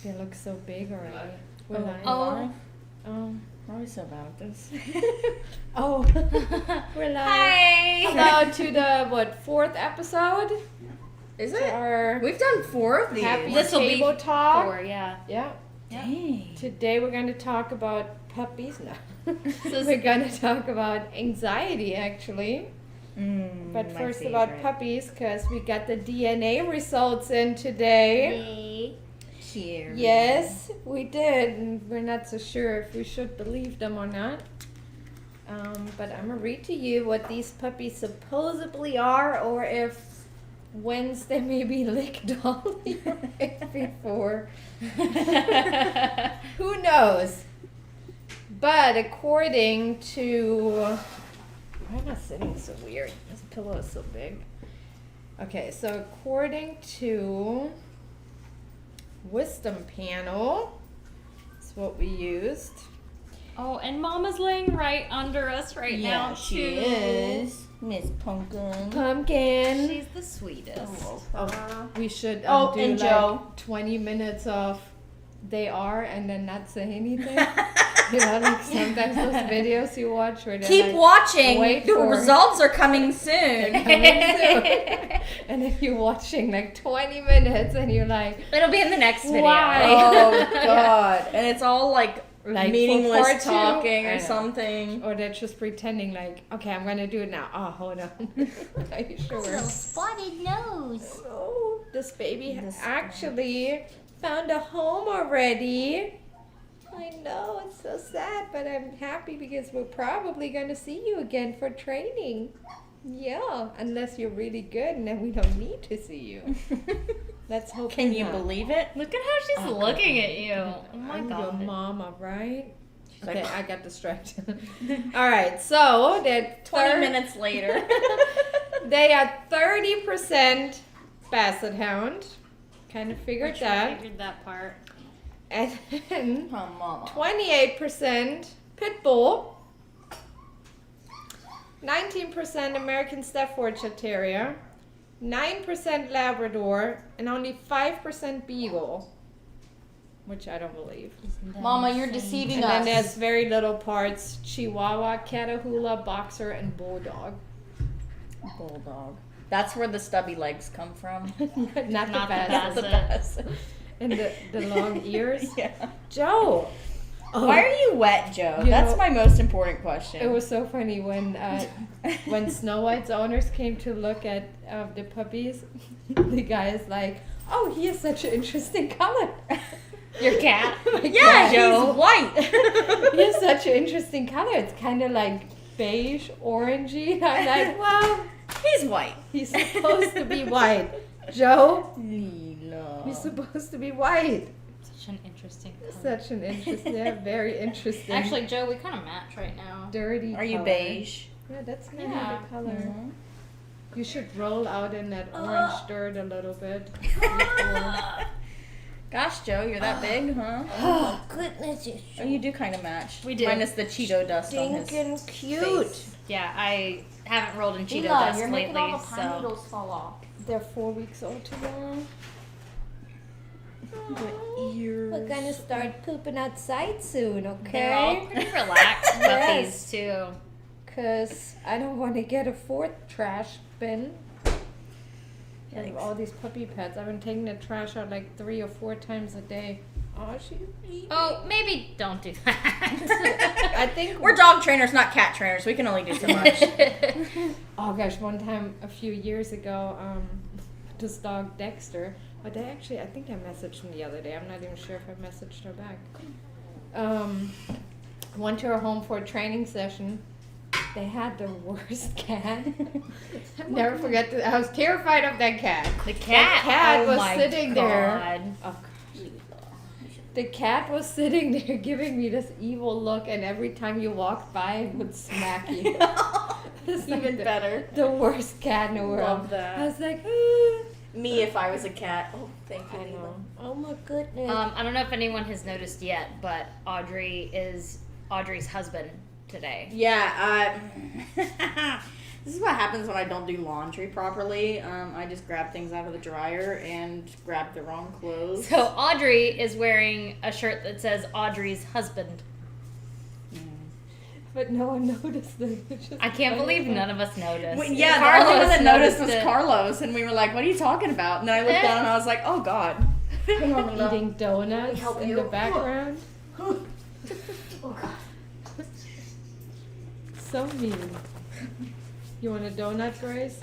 They look so big already. We're live. live. Oh. Why are we so bad at this? Oh. We're live. Hi. Hello to the, fourth episode? Is To it? our We've done 4 of these. happy This'll be table talk. 4, yeah. Yeah. Dang. Today we're going to talk about puppies now. So We're going to talk about anxiety, actually. But My first about favorite. puppies, because we got the DNA results in today. Here. Yes, we did, and we're not so sure if we should believe them or not. But I'm gonna read to you what these puppies supposedly are, or if Wednesday maybe licked all your face before. Who knows? But according to, why am I sitting so weird? This pillow is so big. Okay, so according to Wisdom Panel, that's what we used. Oh, and Mama's laying right under us right now, she too. is. Miss Pumpkin. Pumpkin. She's the sweetest. We should Oh, do and like Joe. 20 minutes of they are and then not say anything. You know, like sometimes those videos you watch where they Keep like, watching. wait The for- results are coming soon. and then you're watching like 20 minutes and you're like, It'll be in the next video. Why? Oh God! And it's all like for part meaningless 2? talking I or know. something. Or they're just pretending like, okay, I'm gonna do it now. Oh, hold on. Are you sure? spotted nose. Oh, this baby This actually found a home already. I know, it's so sad, but I'm happy because we're probably going to see you again for training. Yeah, unless you're really good and then we don't need to see you. Let's hope Can you not. believe it? Look at how she's looking at you. Oh my I'm your god. mama, right? like- Okay, I got distracted. All right, so they're 20 minutes later. They are 30% Basset Hound. Kind of figured that. Figured that part. And then Oh, Mama. 28% Pit Bull. 19% American Staffordshire Terrier. 9% Labrador. And only 5% Beagle. Which I don't believe. Mama, you're deceiving And then there's us. very little parts. Chihuahua, Catahoula, Boxer, and Bulldog. Bulldog. That's where the stubby legs come from. Not Not the the best. Basset. And the long ears. Yeah. Joe! Oh, Why are you wet, Joe? You That's know- my most important question. It was so funny when Snow White's owners came to look at the puppies. The guy is like, "Oh, he has such an interesting color." Your cat? yeah, Joe. he's white. He has such an interesting color. It's kind of like beige, orangey. I'm like, well, He's white. he's supposed to be white. Joe, Lila. he's supposed to be white. Such an interesting color. Such an interesting, very interesting. Actually, Joe, we kind of match right now. dirty. Are you color. beige? Yeah, that's kind Yeah. of the color. Mhm. You should roll out in that orange dirt a little bit. before- Gosh, Joe, you're that big, huh? Oh goodness, you're Oh, you do kind of match. We do. Minus the Cheeto dust on his stinking cute. face. Yeah, I haven't rolled in Cheeto Lila, dust you're making lately, all the pine so. needles fall off. They're 4 weeks old tomorrow. The ears. We're gonna start pooping outside soon, They're all okay? pretty relaxed Yes. puppies, too. Cause I don't want to get a 4th trash bin. Of Yikes. all these puppy pets, I've been taking the trash out like 3 or 4 times a day. Oh, she's eating. Oh, maybe don't do that. I think We're dog trainers, not cat trainers. We can only do so much. Oh gosh, one time a few years ago, this dog Dexter, but they actually, I think I messaged him the other day. I'm not even sure if I messaged her back. Went to her home for a training session. They had the worst cat. Never forget that. I was terrified of that cat. The cat. cat oh was my sitting there. God. Oh gosh. The cat was sitting there giving me this evil look, and every time you walked by, it would smack you. It's like Even better. the worst cat in the world. Love that. I was like, ah. Me if I was a cat. Oh, thank you. I Lila. know. Oh my goodness. I don't know if anyone has noticed yet, but Audrey is Audrey's husband today. Yeah, This is what happens when I don't do laundry properly. I just grab things out of the dryer and grab the wrong clothes. So Audrey is wearing a shirt that says Audrey's husband. But no one noticed it. It's just I can't funny. believe none of us noticed. Well, yeah, the only one that noticed was it. Carlos, and we were like, "What are you talking about?" And then I looked down and I was like, "Oh God." Eating donuts help in you? the background. Oh God. So mean. You want a donut, Grace?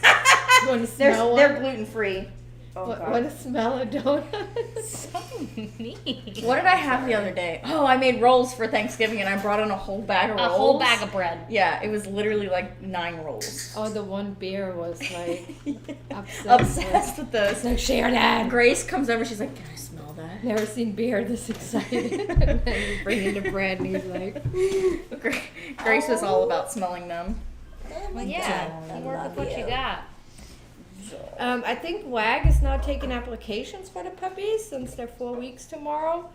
You want to smell They're one? gluten free. Oh God. Want to smell a donut? So mean. What did I have the other day? Oh, I made rolls for Thanksgiving, and I brought in a whole bag of A rolls. whole bag of bread. Yeah, it was literally like 9 rolls. Oh, the one bear was like Obsessed with It's those. like, share that. Grace comes over, she's like, "Can I smell that?" Never seen bear this excited. And then you bring in the bread and he's like, Grace was all about smelling them. Well, yeah, you work with what you got. I think WAG is now taking applications for the puppies since they're 4 weeks tomorrow.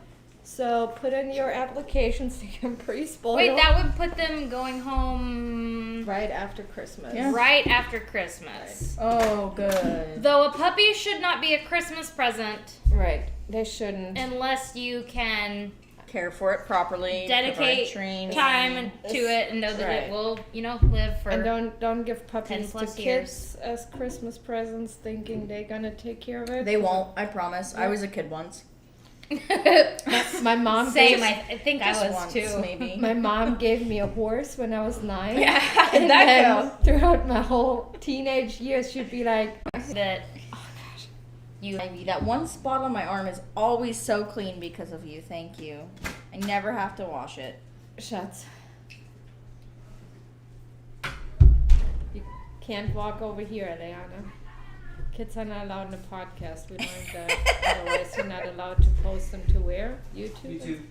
So put in your applications to get pre-spoiled. Wait, that would put them going home right after Christmas. Yeah. right after Christmas. Oh, good. Though a puppy should not be a Christmas present Right. They shouldn't. unless you can Care for it properly. dedicate provide training. time to it and know that Right. it will, live for. And don't give puppies 10 to plus kids as Christmas presents, thinking they're gonna take care of it. They won't, I promise. I was a kid once. My mom Same, gave, I think I Just was once, too. maybe. my mom gave me a horse when I was 9. Yeah, And that then girl. throughout my whole teenage years, she'd be like, That you Ivy, that one spot on my arm is always so clean because of you. Thank you. I never have to wash it. Schatz. You can't walk over here, Eliana. Kids are not allowed in the podcast. We learned that. Otherwise, you're not allowed to post them to where? YouTube? YouTube.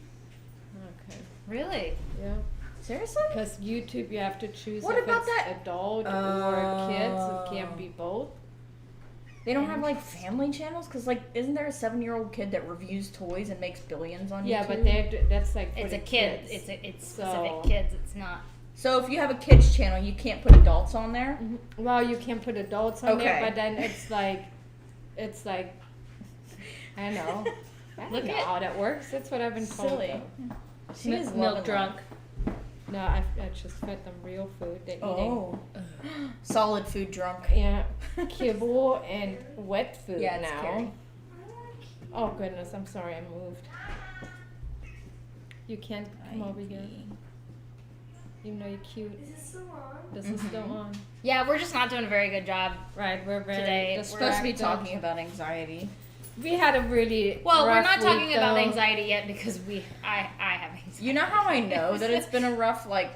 Okay. really. Yeah. Seriously? Because YouTube, you have to choose What if about it's that? adult or kids. It can't be both. They don't have like family channels? Because, like, isn't there a 7-year-old kid that reviews toys and makes billions on Yeah, YouTube? but that's like for It's the a kid. kids. It's So- specific kids. It's not. So if you have a kids channel, you can't put adults on there? Well, you can put adults on there, Okay. but then it's like, I don't know. I don't Look know at- how that works. That's what I've been told. Silly. Though. She is Milk loving drunk. No, I just fed them real food. They're Oh. Solid food drunk. eating, kibble and wet food Yeah, it's now. scary. Oh goodness, I'm sorry, I moved. You can't come over here, even though you're cute. Is this still on? This is still on. Yeah, we're just not doing a very good job. Right, we're very Today, distracted. We're supposed to be talking about anxiety. We had a really Well, we're rough not talking week, about though. anxiety yet because I have anxiety. You know how I know that it's been a rough, like,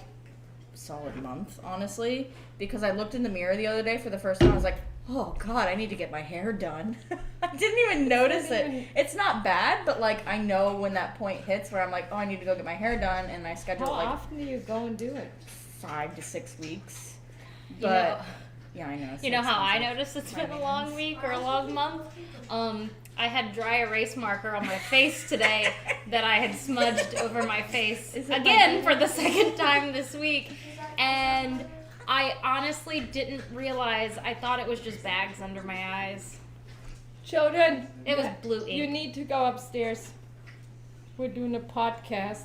solid month, honestly? Because I looked in the mirror the other day for the first time. I was like, oh, God, I need to get my hair done. I didn't even notice it. It's not bad, but, like, I know when that point hits where I'm like, oh, I need to go get my hair done, and I schedule How it, like, often do you go and do it? 5 to 6 weeks. You But, know, yeah, I know. It's you know how I expensive. noticed it's been a long week or a long month? I had dry erase marker on my face today that I had smudged over my face Is it again for the second time this week. And I honestly didn't realize. I thought it was just bags under my eyes. Children, It was blue you ink. need to go upstairs. We're doing a podcast.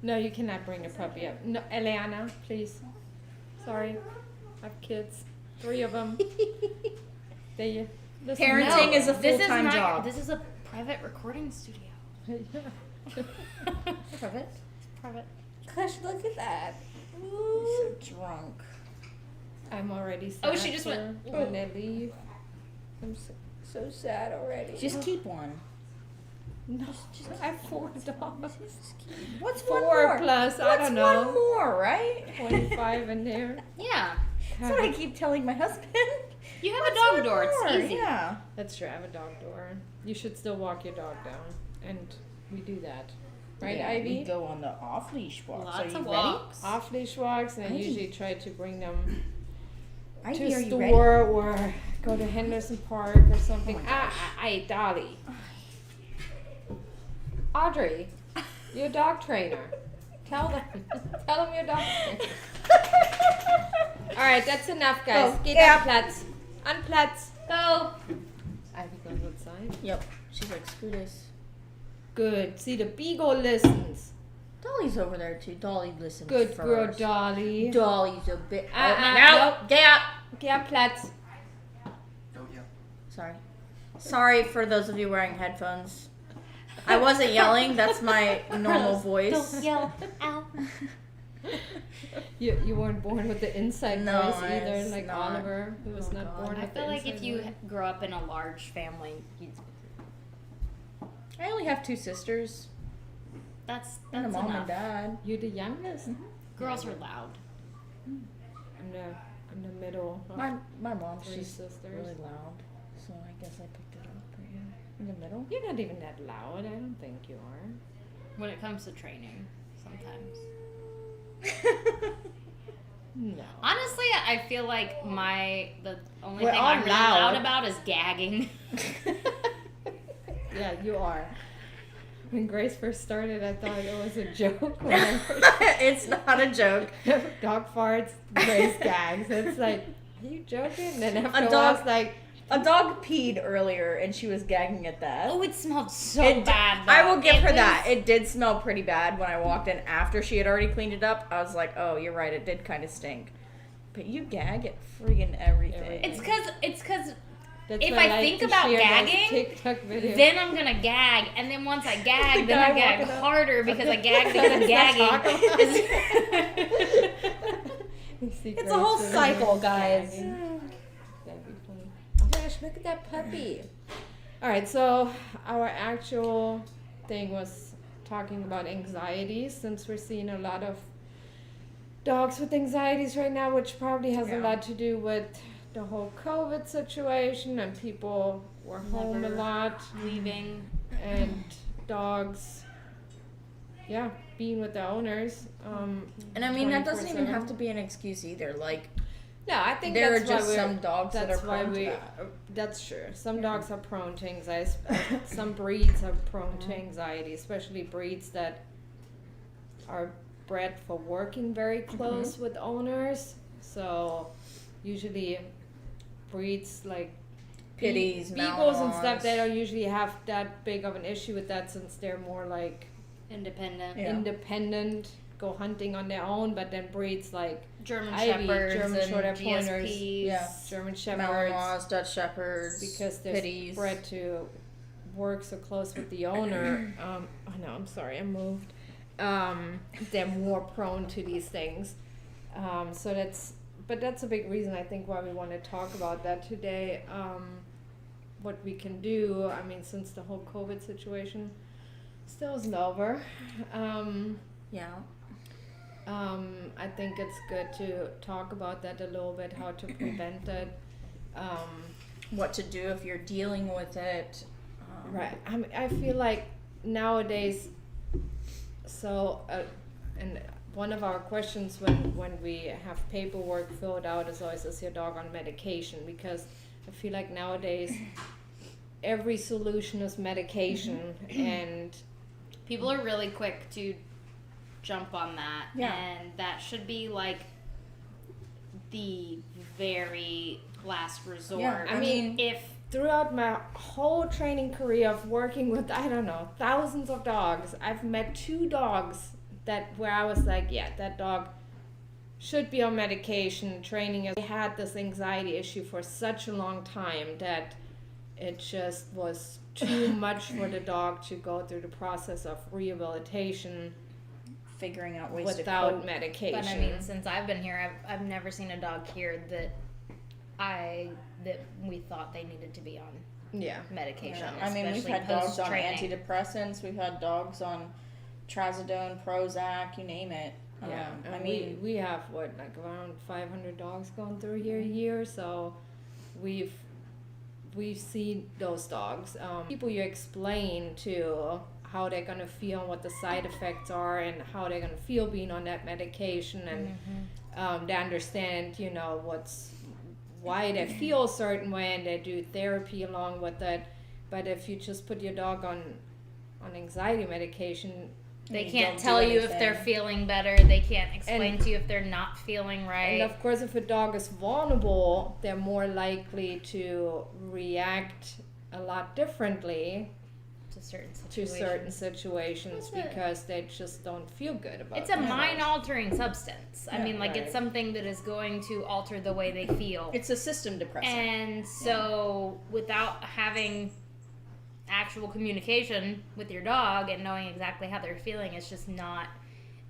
No, you cannot bring a puppy up. No, Eliana, please. Sorry, I have kids. 3 of them. They listen. Parenting is a this full-time not- job. This is a private recording studio. Private? Private. Gosh, look at that. So drunk. I'm already sad. Oh, she just for went- when they leave. I'm so sad already. Just keep one. no, I have 4 dogs. What's 4 one more? plus, I What's don't know. one more, right? 25 in there. Yeah. That's what I keep telling my husband. You have What's a dog one door. more? It's easy. Yeah. That's true. I have a dog door. You should still walk your dog down, and we do that, right, Yeah, Ivy? We go on the off-leash walks. Lots Are you of ready? walks. Off leash walks, and I Ivy. usually try to bring them Ivy, to are a you ready? store or go to Henderson Park or something. Oh my gosh. Dolly. Audrey, you're a dog trainer. Tell them. Tell them your dog's sick. All right, that's enough, guys. Oh, Geht yeah. an Platz. An Platz. Go. Ivy goes outside. Yep. She's like, screw this. Good. See, the Beagle listens. Dolly's over there too. Dolly listens Good first. girl, Dolly. Dolly's a bit. Nope. Get out. Geh am Platz. Don't yell. Sorry. Sorry for those of you wearing headphones. I wasn't yelling. That's my normal voice. Don't yell. Ow. You weren't born with the inside No, voice either, it's like not. Oliver, who was Oh, not God. born I with feel the like inside if you voice. grow up in a large family, I only have 2 sisters that's and a mom enough. and dad. You're the youngest. Girls are loud. I'm the middle. Of My mom, 3 she's sisters. really loud, so I guess I picked it up right here in the middle. You're not even that loud. I don't think you are. When it comes to training, sometimes. No. Honestly, I feel like the only We're thing all I'm really loud. loud about is gagging. Yeah, you are. When Grace first started, I thought it was a joke. When I It's not a joke. heard dog farts, Grace gags. It's like, are you joking? And then after a dog- while, it's like, A dog peed earlier and she was gagging at that. Oh, it smelled so It- bad. Though. I will give It her was- that. It did smell pretty bad when I walked in after she had already cleaned it up. I was like, oh, you're right. It did kind of stink. But you gag at friggin' everything. It's because that's If why I like think to about share those gagging, TikTok videos. then I'm gonna gag, and then once I gag, then guy I gag walking up. harder because I gagged because I'm Let's not talk gagging. You see It's a Grace whole sitting cycle, there guys. gagging. That'd be funny. Oh gosh, look at that puppy. All right, so our actual thing was talking about anxieties, since we're seeing a lot of dogs with anxieties right now, which probably has a Yeah. lot to do with the whole COVID situation, and people were home a Never lot, Leaving. and dogs, yeah, being with the owners. And I mean, that doesn't even 24/7. have to be an excuse either. Like, No, I think there are that's why just we're, some dogs that are that's why prone to we. that. That's true. Some dogs are prone to anxiety. Some breeds are prone to anxiety, especially breeds that are bred for working very close with owners. So, usually, breeds like Pitties, beagles and stuff, Malinois. they don't usually have that big of an issue with that, since they're more like Independent. Yeah. independent, go hunting on their own. But then breeds like German Ivy, Shepherds German and Short Hair Pointers, GSPs. Yeah. German Shepherds, Malinois, Dutch Shepherds, because they're Pitties. bred to work so close with the owner. Oh no, I'm sorry, I moved. They're more prone to these things. So that's a big reason, I think, why we want to talk about that today. What we can do, I mean, since the whole COVID situation still isn't over. Yeah. I think it's good to talk about that a little bit, how to prevent it. What to do if you're dealing with it. Right. I mean, I feel like nowadays, and one of our questions when we have paperwork filled out is always, is your dog on medication? Because I feel like nowadays every solution is medication, and People are really quick to jump on that. Yeah. And that should be like the very last resort. Yeah, I mean, if throughout my whole training career of working with, I don't know, thousands of dogs, I've met 2 dogs where I was like, yeah, that dog should be on medication. Training has had this anxiety issue for such a long time that it just was too much for the dog to go through the process of rehabilitation Figuring out ways without to cope. medication. But I mean, since I've been here, I've never seen a dog here that we thought they needed to be on yeah. medication. Yeah. I mean, we've especially had dogs on post-training. antidepressants. We've had dogs on Trazodone, Prozac, you name it. Yeah, I and mean, we have like around 500 dogs going through here a year, so we've seen those dogs. People you explain to how they're gonna feel and what the side effects are and how they're gonna feel being on that medication, and they understand, why they feel a certain way, and they do therapy along with it. But if you just put your dog on anxiety medication, They You can't don't do tell you if they're anything. feeling better. They can't explain And- to you if they're not feeling right. And of course, if a dog is vulnerable, they're more likely to react a lot differently to certain to situations. certain situations That's it. because they just don't feel good about It's a themselves. mind-altering substance. I Yeah, mean, like right. it's something that is going to alter the way they feel. It's a system depressant. And so, without having actual communication with your dog and knowing exactly how they're feeling, it's just not.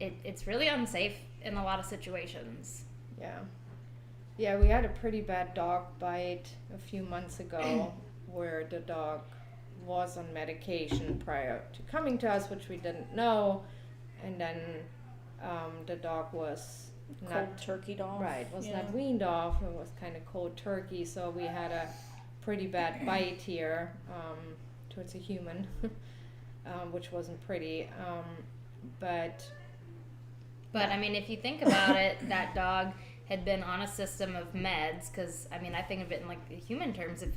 It's really unsafe in a lot of situations. Yeah. Yeah, we had a pretty bad dog bite a few months ago where the dog was on medication prior to coming to us, which we didn't know. And then the dog was Cold not turkey dog. right, was Yeah. not weaned off. It was kind of cold turkey, so we had a pretty bad bite here towards a human, which wasn't pretty. But But I mean, if you think about it, that dog had been on a system of meds. Because I mean, I think of it in like the human terms. If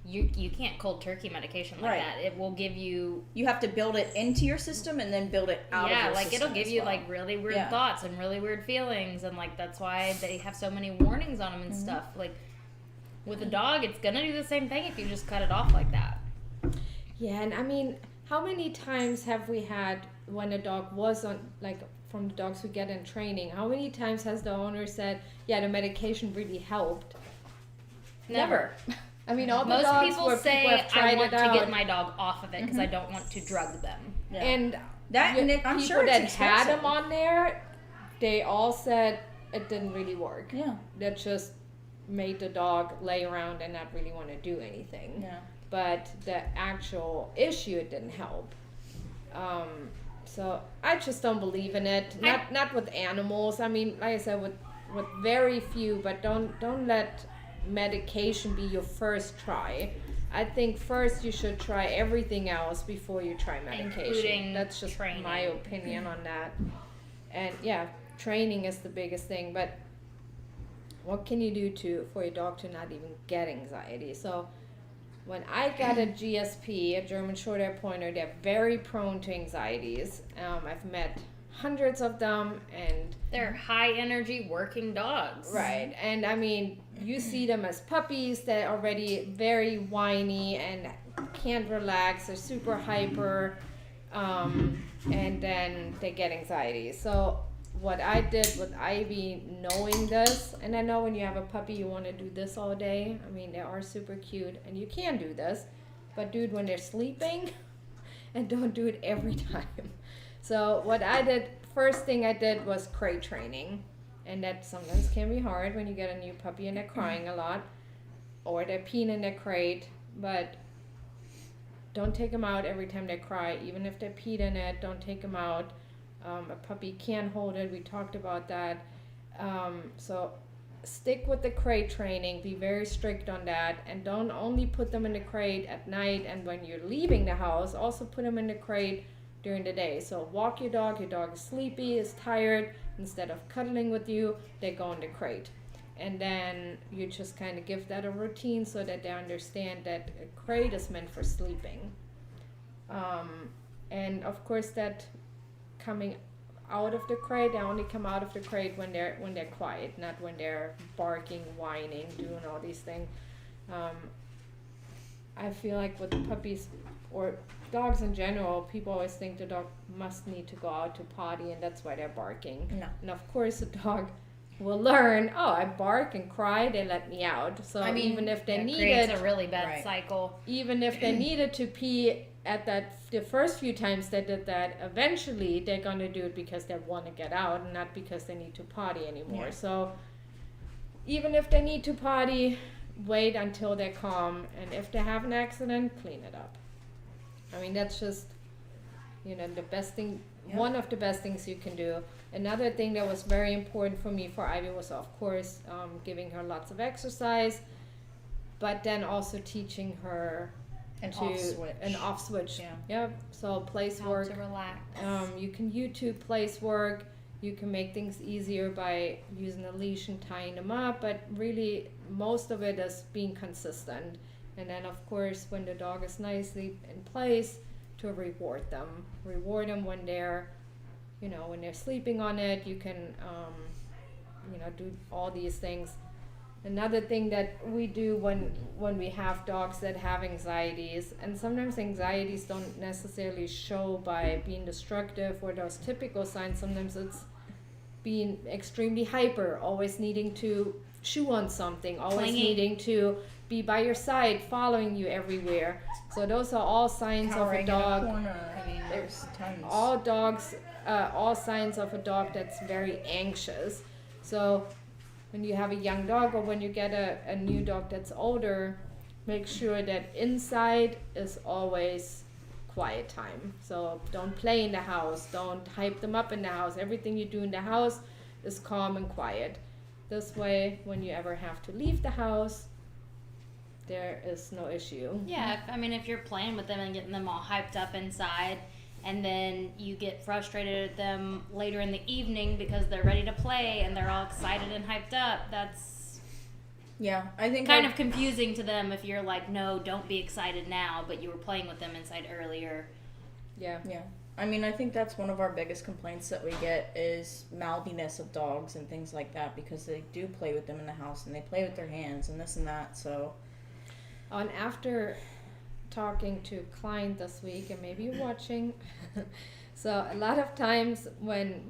you can't cold turkey medication like Right. that, it will give you You have to build it into your system and then build it out of yeah, your like system it'll give as you well. like really weird Yeah. thoughts and really weird feelings, and like that's why they have so many warnings on them and Mm-hmm. stuff. Like with a dog, it's gonna do the same thing if you just cut it off like that. yeah, and I mean, how many times have we had when a dog was on, like from the dogs we get in training, how many times has the owner said, yeah, the medication really helped? Never. I mean, all the Most dogs people where say people have tried I want it to out, get my dog off of it because I don't want to drug them. Yeah. and That- and I'm people sure it's that had expensive. them on there, they all said it didn't really work. Yeah. That just made the dog lay around and not really want to do anything. Yeah. But the actual issue, it didn't help. So I just don't believe in it. Not with animals. I mean, like I said, with very few, but don't let medication be your first try. I think first you should try everything else before you try medication. Including That's just training. my opinion on that. And yeah, training is the biggest thing, but what can you do for your dog to not even get anxiety? So when I got a GSP, a German Shorthair Pointer, they're very prone to anxieties. I've met hundreds of them, and They're high energy working dogs. right, and I mean, you see them as puppies. They're already very whiny and can't relax. They're super hyper, and then they get anxiety. So what I did with Ivy, knowing this, and I know when you have a puppy, you want to do this all day. I mean, they are super cute, and you can do this, but do it when they're sleeping, and don't do it every time. So what I did, first thing I did was crate training, and that sometimes can be hard when you get a new puppy and they're crying a lot, or they're peeing in their crate, but don't take them out every time they cry, even if they peed in it. Don't take them out. A puppy can hold it. We talked about that. So stick with the crate training. Be very strict on that, and don't only put them in the crate at night and when you're leaving the house. Also put them in the crate during the day. So walk your dog. Your dog is sleepy, is tired. Instead of cuddling with you, they go in the crate. And then you just kind of give that a routine so that they understand that a crate is meant for sleeping. And of course that coming out of the crate, they only come out of the crate when they're quiet, not when they're barking, whining, doing all these things. I feel like with puppies or dogs in general, people always think the dog must need to go out to potty, and that's why they're barking. No. And of course, a dog will learn. Oh, I bark and cry, they let me out. So I mean, even if they It needed, creates a really bad Right. cycle. even if they needed to pee at the first few times they did that, eventually they're gonna do it because they want to get out and not because they need to potty anymore. Yeah. So even if they need to potty, wait until they're calm, and if they have an accident, clean it up. I mean, that's just, the best thing, Yep. one of the best things you can do. Another thing that was very important for me for Ivy was, of course, giving her lots of exercise, but then also teaching her An to off switch. an off switch. Yeah. Yep. So place How work. to relax. You can YouTube place work. You can make things easier by using a leash and tying them up, but really most of it is being consistent. And then of course when the dog is nicely in place, to reward them when they're when they're sleeping on it, you can, do all these things. Another thing that we do when we have dogs that have anxieties, and sometimes anxieties don't necessarily show by being destructive or those typical signs. Sometimes it's being extremely hyper, always needing to chew on something, always Clingy. needing to be by your side, following you everywhere. So those are all signs Cowering of a in dog. corner. I mean, there's tons. All signs of a dog that's very anxious. So when you have a young dog or when you get a new dog that's older, make sure that inside is always quiet time. So don't play in the house, don't hype them up in the house. Everything you do in the house is calm and quiet. This way, when you ever have to leave the house, there is no issue. Yeah, if you're playing with them and getting them all hyped up inside, and then you get frustrated at them later in the evening because they're ready to play and they're all excited and hyped up, that's Yeah, I think kind of confusing to them if you're like, no, don't be excited now, but you were playing with them inside earlier. Yeah. Yeah. I mean, I think that's one of our biggest complaints that we get is mouthiness of dogs and things like that, because they do play with them in the house and they play with their hands and this and that. So, And after talking to a client this week, and maybe you're watching, so a lot of times when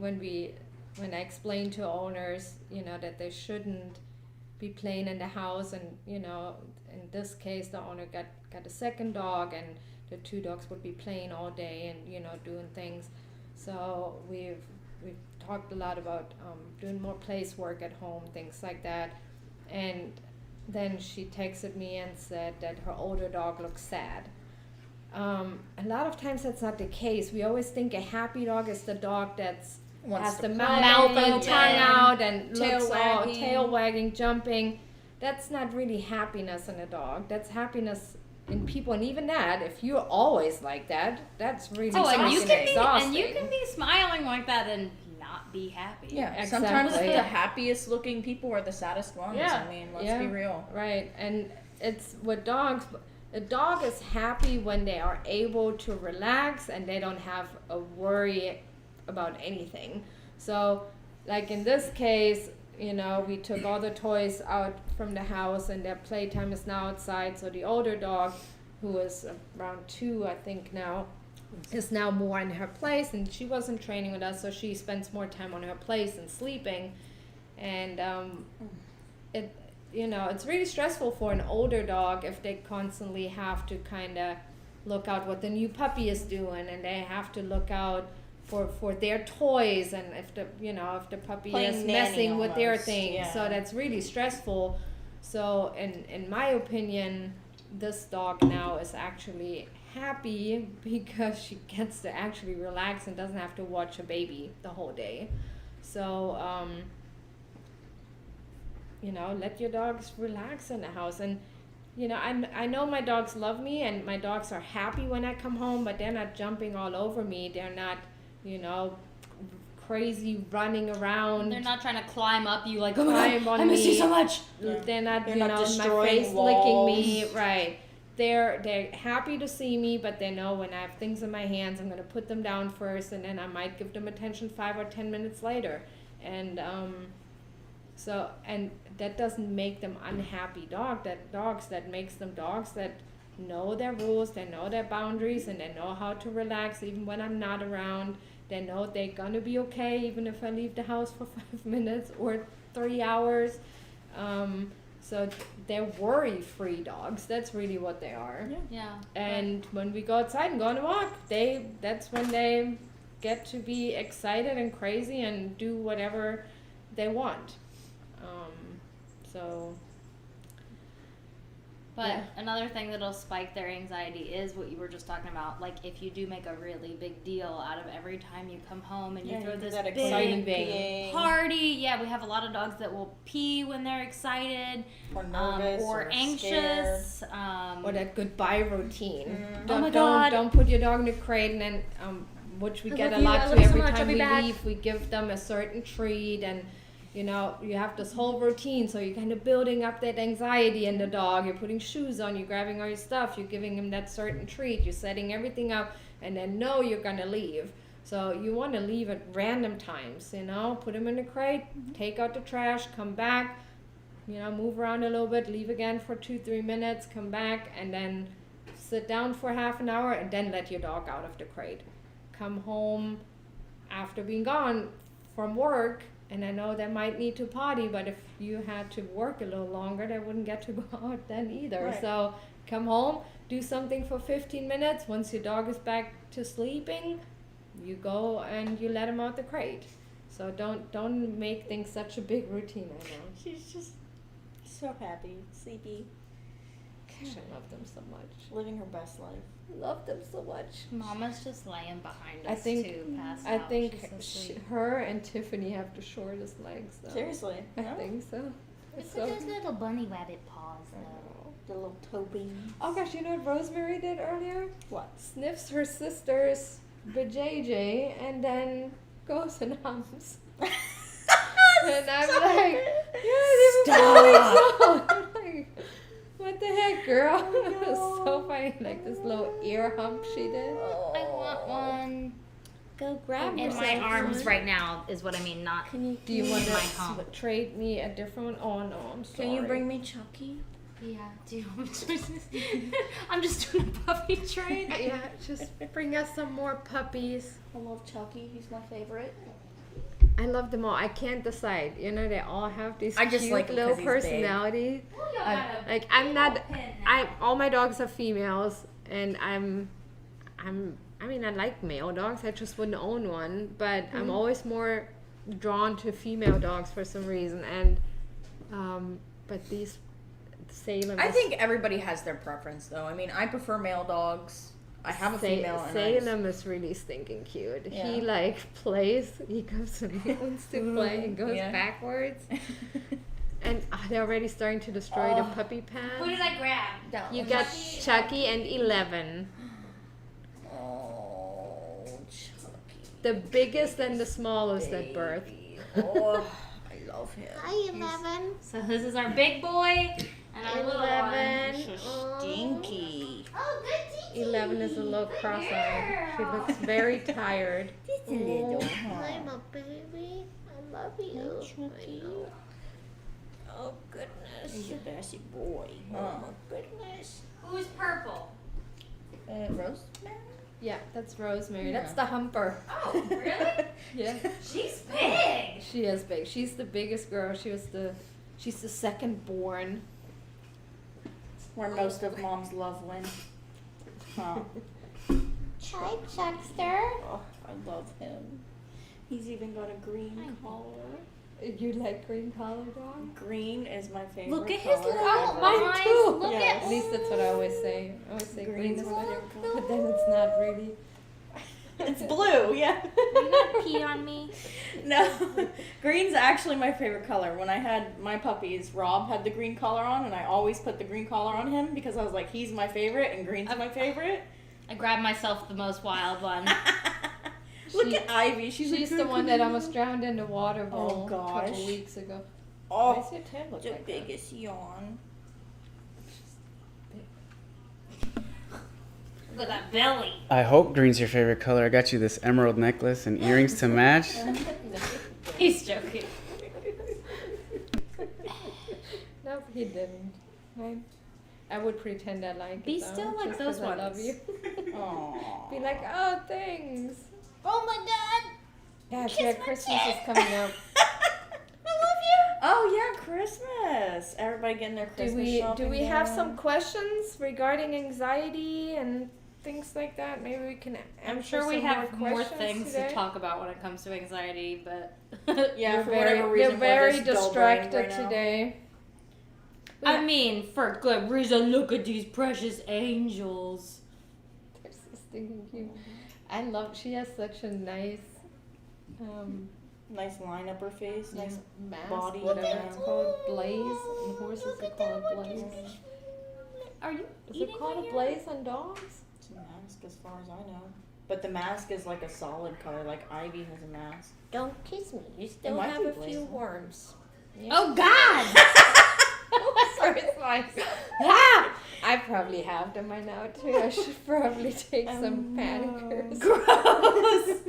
I explain to owners, that they shouldn't be playing in the house, and in this case the owner got a second dog, and the two dogs would be playing all day and doing things. So we've talked a lot about doing more place work at home, things like that. And then she texted me and said that her older dog looks sad. A lot of times that's not the case. We always think a happy dog is the dog that's has the mouth and tongue out and looks all tail wagging, jumping. That's not really happiness in a dog. That's happiness in people, and even that, if you're always like that, that's really exhausting. And you can be smiling like that and not be happy. yeah, Exactly. sometimes the happiest looking people are the saddest ones. Yeah. I mean, let's be real. Right, and it's with dogs. A dog is happy when they are able to relax and they don't have a worry about anything. So, like in this case, we took all the toys out from the house and their playtime is now outside. So the older dog, who is around 2, I think now, is now more in her place, and she wasn't training with us, so she spends more time on her place and sleeping. And it's really stressful for an older dog if they constantly have to kind of look out what the new puppy is doing, and they have to look out for their toys, and if the puppy Playing is nanny messing with their almost, things. yeah. So that's really stressful. So in my opinion, this dog now is actually happy because she gets to actually relax and doesn't have to watch a baby the whole day. So let your dogs relax in the house. And I know my dogs love me, and my dogs are happy when I come home, but they're not jumping all over me. They're not crazy running around. They're not trying to climb up you like, oh Climb my God, on I miss you me. so much. Yeah. They're not, They're not my destroying face licking me. walls. Right. They're happy to see me, but they know when I have things in my hands, I'm going to put them down first, and then I might give them attention 5 or 10 minutes later. And and that doesn't make them unhappy dogs. That makes them dogs that know their rules, they know their boundaries, and they know how to relax even when I'm not around. They know they're gonna be okay even if I leave the house for 5 minutes or 3 hours. So they're worry-free dogs. That's really what they are. Yeah. And when we go outside and go on a walk, that's when they get to be excited and crazy and do whatever they want. But Yeah. another thing that'll spike their anxiety is what you were just talking about. Like if you do make a really big deal out of every time you come home and you throw this that big exciting peeing. party. Yeah, we have a lot of dogs that will pee when they're excited or nervous or anxious. Or that goodbye routine. Mm. Oh my God. Don't put your dog in the crate, and then which we I get love a you, I lot love to you so every much, I'll time be we back. leave. We give them a certain treat, and you have this whole routine. So you're kind of building up that anxiety in the dog. You're putting shoes on, you're grabbing all your stuff, you're giving him that certain treat, you're setting everything up, and then you're gonna leave. So you want to leave at random times, you know, put them in the crate, take out the trash, come back, you know, move around a little bit, leave again for 2-3 minutes, come back, and then sit down for half an hour, and then let your dog out of the crate. Come home after being gone from work, and I know they might need to potty, but if you had to work a little longer, they wouldn't get to go out then either. Right. So come home, do something for 15 minutes. Once your dog is back to sleeping, you go and you let him out the crate. So don't make things such a big routine. I know. She's just so happy, sleepy, Gosh, I love them so much. living her best life. Love them so much. Mama's just laying behind us I think too, passed I out. think She's asleep. her and Tiffany have the shortest legs though. Seriously. I Yeah. think so. Look So- at those little bunny rabbit paws though. The little toe beans. Oh gosh, you know what Rosemary did earlier? What? Sniffs her sister's vajayjay and then goes and hums. And I'm Stop like, it. yeah, this is Stop. I'm like, what the heck, girl? Oh, It was so funny, like this little ear hump she did. I want one. Go grab In my yourself arms one. right now is what I mean, not Can you? Do you want my to hump. trade me a different one? Oh no, I'm sorry. Can you bring me Chucky? Yeah, do you want me to I'm just doing a puppy train. Yeah, just bring us some more puppies. I love Chucky. He's my favorite. I love them all. I can't decide. You know, they all have these I just cute like 'em little 'cause he's big. personality. Like I'm not. All my dogs are females, and I mean, I like male dogs. I just wouldn't own one, but I'm always more drawn to female dogs for some reason. And but these Salem. I think everybody has their preference, though. I mean, I prefer male dogs. I have a female, and Salem is really stinking cute. Yeah. He like plays. He goes and he wants to play and goes Yeah. backwards. And they're already starting to destroy the Oh. puppy Who did pads. I grab? You got Chucky and 11. Oh, Chucky. The biggest and the smallest at birth. Baby. Oh, I love him. Hi, 11. So this is our big boy and our little one. 11. He's so stinky. Oh, good 11 is a little cross-eyed. She looks very tired. Just a little. I'm a baby. I love you. I know. Oh, goodness. He's a best boy. Oh, my goodness. Who's purple? Rosemary? Yeah, that's Rosemary. Yeah. That's the humper. Oh, really? Yeah. She's big. She is big. She's the biggest girl. She's the second born. Where most of mom's love went. Huh. Hi, Chuckster. Oh, I love him. He's even got a green collar. You like green collar dog? Green is my favorite Look at color his little ever. mine eyes. too. Look Yes. At least that's what I always say. I always say green Green's is my my favorite color. but then it's not really. It's blue, yeah. You gonna pee on me? No, green's actually my favorite color. When I had my puppies, Rob had the green collar on, and I always put the green collar on him because I was like, he's my favorite, and green's my favorite. I grabbed myself the most wild one. Look She- at Ivy. She's the one that almost drowned in the water bowl Oh, a couple gosh. weeks ago. Why Oh, does your tail look the like that? biggest yawn. Look at that belly. I hope green's your favorite color. I got you this emerald necklace and earrings to match. He's joking. Nope, he didn't. I would pretend I like Be it. though, still like just those 'cause I love ones. you. Aww. Be like, oh, thanks. Oh my god. Gosh, yeah, Christmas is coming up. I love you. Oh yeah, Christmas. Everybody getting their Christmas shopping Do we have done. some questions regarding anxiety and things like that? Maybe we can. I'm answer sure we some have more questions things today. to talk about when it comes to anxiety, but Yeah, You're for very, whatever reason, you're very we're just dull-brained distracted right now. today. I mean, for good reason. Look at these precious angels. They're so stinking cute. I love. She has such a nice, Nice line up her face. Nice. mask, body, whatever yeah. it's called, blaze. And horses they call it blaze. Are you Is it called a blaze on dogs? It's a mask, as far as I know. But the mask is like a solid color. Like Ivy has a mask. Don't kiss me. You still still might have be a few blaze. worms. Oh God! Sorry, it's fine. Ah! I probably have them by now too. I should probably take some panicers. Gross.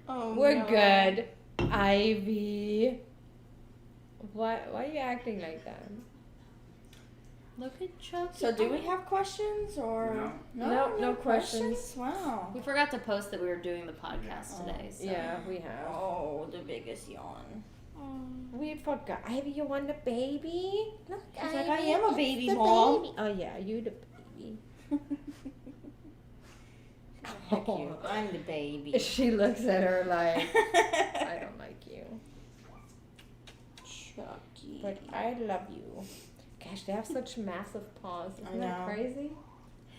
Oh, We're no. good. Ivy. Why are you acting like that? Look at Chucky. So do we have questions or No questions. Wow. We forgot to post that we were doing the podcast today. So. Yeah, we have. Oh, the biggest yawn. We forgot. Ivy, you want the baby? Look, She's like, Ivy, I am a it's baby, the Mom. baby. Oh yeah, you the baby. Heck you. I'm the baby. She looks at her like, I don't like you, Chucky. but I love you. Gosh, they have such massive paws. I Isn't that know. crazy?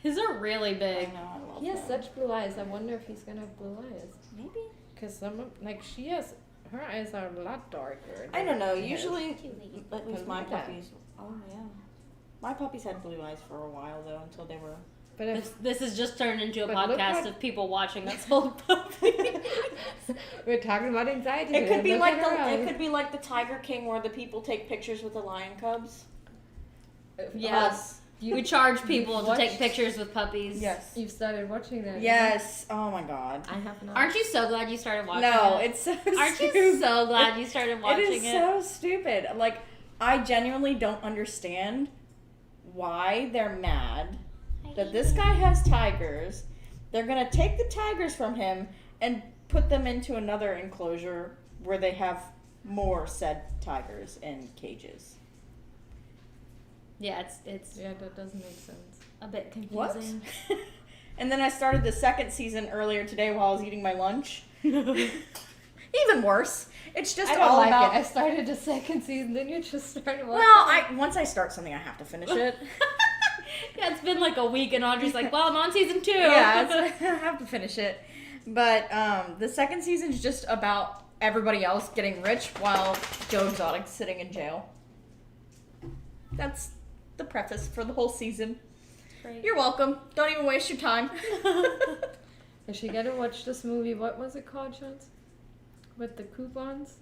His are really I big. know, I love He has him. such blue eyes. I wonder if he's gonna have blue eyes. Maybe. Cause some of, like she has, her eyes are a lot darker. I don't know. than his. Usually, at least my Look at that. puppies. Oh yeah. My puppies had blue eyes for a while though, until they were. But if This has just turned into a But look podcast what- of people watching us hold puppies. we're talking about anxiety, It could be look like at her the. It eyes. could be like the Tiger King, where the people take pictures with the lion cubs. Yes. We charge people to take watched- pictures with puppies. Yes. You've started watching that. Yes. Oh my God. I have not. Aren't you so glad you started watching No, it? it's so Aren't stupid. you so glad you started watching It is so stupid. Like, I genuinely don't understand why they're mad that this guy has tigers. They're gonna take the tigers from him and put them into another enclosure where they have more said tigers in cages. Yeah, it's Yeah, that doesn't make sense. a bit What? confusing. And then I started the second season earlier today while I was eating my lunch. Even worse. It's just I don't all like about. it. I started the second season, then you just started watching. Well, once I start something, I have to finish it. Yeah, it's been like a week, and Audrey's like, "Well, I'm on season 2." Yeah, I have to finish it. But the second season is just about everybody else getting rich while Joe Exotic's sitting in jail. That's the preface for the whole season. Great. You're welcome. Don't even waste your time. And she got to watch this movie. What was it called, Chance? With the coupons?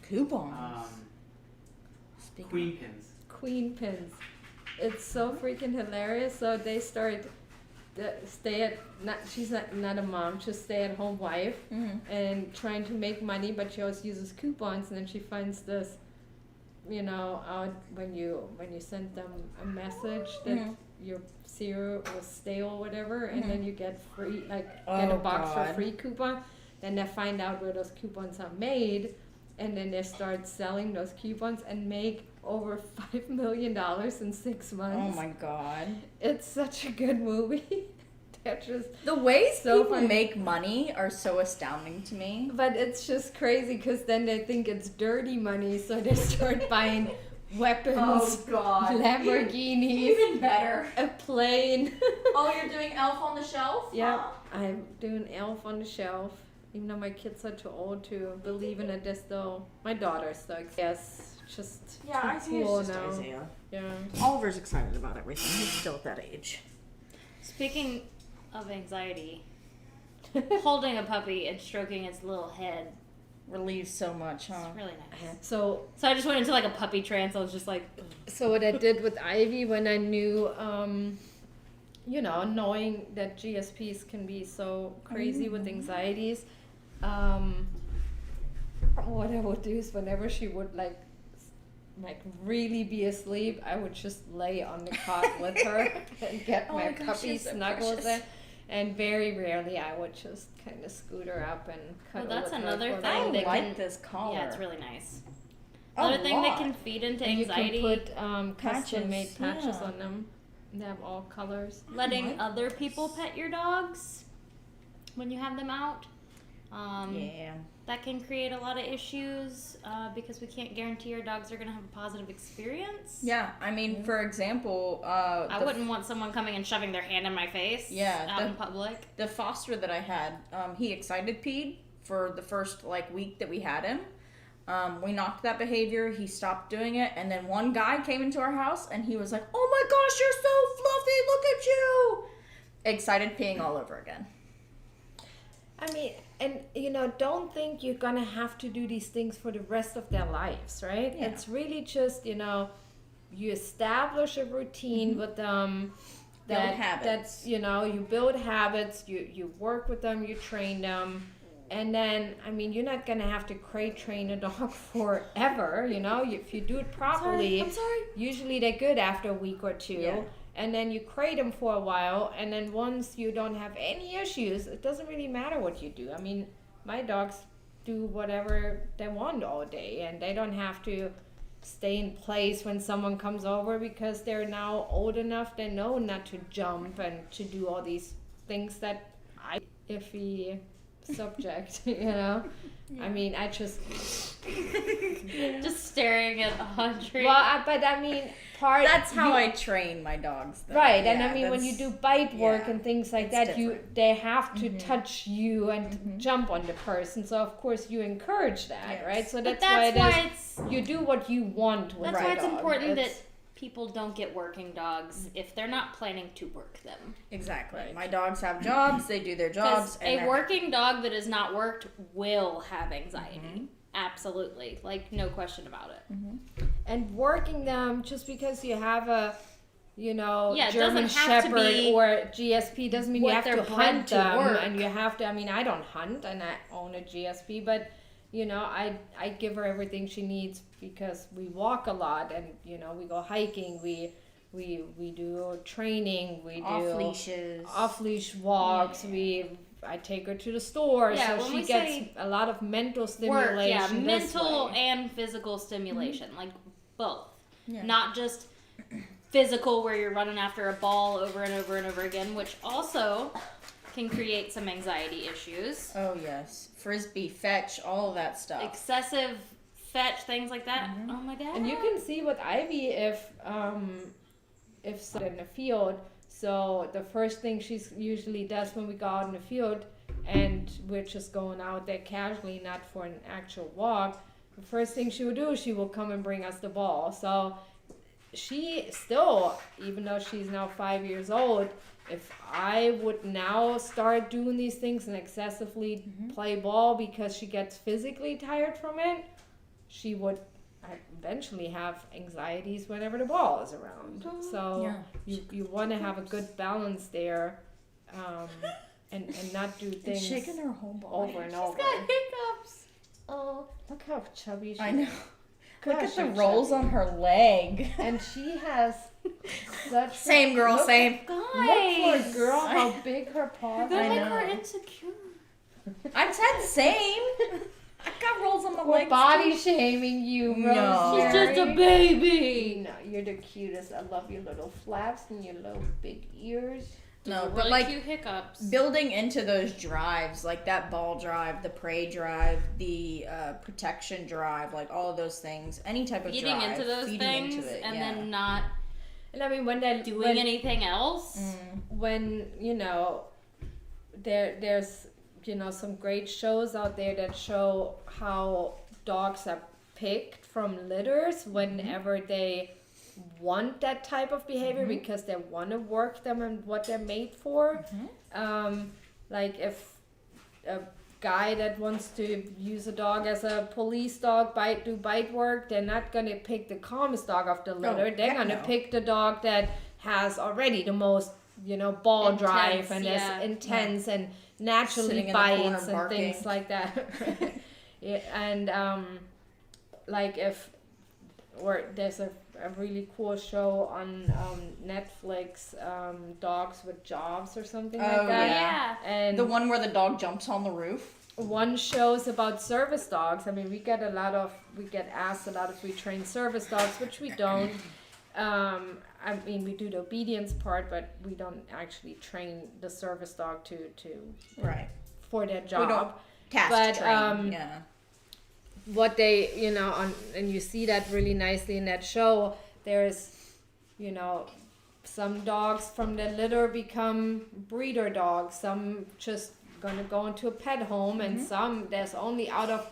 Coupons. Queen pins. Queen pins. It's so freaking hilarious. So they start she's not a mom, just stay at home wife Mm-hmm. and trying to make money, but she always uses coupons, and then she finds this, out when you send them a message that Mhm. your cereal was stale or whatever, and Mhm. then you get free, get Oh, a box God. for free coupon. Then they find out where those coupons are made, and then they start selling those coupons and make over $5 million in 6 Oh months. my God. It's such a good movie. They're just, The ways So people funny. make money are so astounding to me. but it's just crazy because then they think it's dirty money, so they start buying weapons, God. Lamborghinis, Even better. a plane. Oh, you're doing Elf on the Shelf? Yeah, I'm doing Elf on the Shelf. Even though my kids are too old to believe in it, they're still, my daughter's still, yes, just Yeah, too Isaiah's cool just now. Isaiah. Yeah. Oliver's excited about everything. He's still at that age. Speaking of anxiety, holding a puppy and stroking its little head Relieves so much, huh? is really nice. So So I just went into like a puppy trance. I was just like, So what I did with Ivy when I knew, knowing that GSPs can be so crazy with anxieties, what I would do is whenever she would like really be asleep, I would just lay on the cot with her and get Oh my my gosh, puppy you're so snuggled precious. there. And very rarely I would just kind of scoot her up and cuddle that's with her another for a thing little I they bit. like can- this collar. yeah, it's really nice. A Another thing that lot. can feed into And anxiety, you can put custom made Patches, patches yeah. on them. They have all colors. letting other people pet your dogs when you have them out. Yeah. That can create a lot of issues because we can't guarantee your dogs are going to have a positive experience. Yeah, I mean, for example, I wouldn't want someone coming and shoving their hand in my face Yeah, out in public. the foster that I had, he excited peed for the first week that we had him. We knocked that behavior. He stopped doing it, and then one guy came into our house, and he was like, "Oh my gosh, you're so fluffy! Look at you!" Excited peeing all over again. I mean, and don't think you're gonna have to do these things for the rest of their lives, right? Yeah. It's really just, you establish a routine with them. Build habits. That's, you know, you build habits, you work with them, you train them. And then, I mean, you're not going to have to crate train a dog forever, you know. If you do it properly, I'm sorry. usually they're good after a week or two. Yeah. And then you crate them for a while. And then once you don't have any issues, it doesn't really matter what you do. I mean, my dogs do whatever they want all day. And they don't have to stay in place when someone comes over because they're now old enough. They know not to jump and to do all these things that iffy subject, you know. I mean, I just staring at Audrey. but I mean, That's how I train my dogs. Though. Right, and Yeah, I mean when you that's- do bite work yeah, and things like it's that, different. they have to touch you and jump on the person. So of course you encourage that, Yes. right? So But that's, that's why it it's is. You do what you want with that's the why it's dog. important It's- that people don't get working dogs if they're not planning to work them. Exactly. Right. My dogs have jobs. They do their jobs. Because and a they're- working dog that is not worked will have anxiety. Absolutely. Like, no question about it. and working them just because you have a Yeah, it German doesn't have to Shepherd be or GSP doesn't mean you what have to they're bred hunt to them work. and you have to. I mean, I don't hunt and I own a GSP, but I give her everything she needs because we walk a lot and we go hiking, we do training, we do off leashes. off leash walks, I take her to the store, Yeah, so when she we gets say a lot of mental Work, stimulation. yeah, this mental way. and physical stimulation, like both. Yeah. Not just physical where you're running after a ball over and over and over again, which also can create some anxiety issues. Oh yes, frisbee, fetch, all of that stuff. Excessive fetch, things like that. Oh my god. And you can see with Ivy if in the field. So the first thing she usually does when we go out in the field, and we're just going out there casually, not for an actual walk. The first thing she will do is she will come and bring us the ball. So she still, even though she's now 5 years old, if I would now start doing these things and excessively play ball because she gets physically tired from it, she would eventually have anxieties whenever the ball is around. So Yeah. you want to have a good balance there, and not do And things shaking her whole body. over and over. hiccups. Oh, look how chubby she I know. is. Look Gosh, at the you're rolls chubby. on her leg. And she has such Same girl, look, same. Look for a girl how big her paws They I are. make know. her insecure. I said same. I got rolls on my We're legs. body too. shaming you, No. She's Rosemary. just a baby. No, you're the cutest. I love your little flaps and your little big ears. No, Really but like cute hiccups. building into those drives, like that ball drive, the prey drive, the protection drive, like all of those things, any type of Feeding drive, into those feeding things into it, and yeah. then not And I mean, when they're doing anything else. when there's some great shows out there that show how dogs are picked from litters whenever they want that type of behavior because they want to work them and what they're made for. Like if a guy that wants to use a dog as a police dog, do bite work, they're not gonna pick the calmest dog off the litter. They're heck gonna no. pick the dog that has already the most ball Intense, drive and yeah. is intense and naturally Sitting in the corner bites and barking. things like that. Yeah, and like there's a really cool show on Netflix, Dogs with Jobs or something like Oh, that. Yeah. And The one where the dog jumps on the roof. one show's about service dogs. I mean, we get asked a lot if we train service dogs, which we don't. I mean, we do the obedience part, but we don't actually train the service dog to Right. for their We job. don't task But, train. Yeah. What they and you see that really nicely in that show. There's some dogs from the litter become breeder dogs, some just gonna go into a pet home, and some there's only out of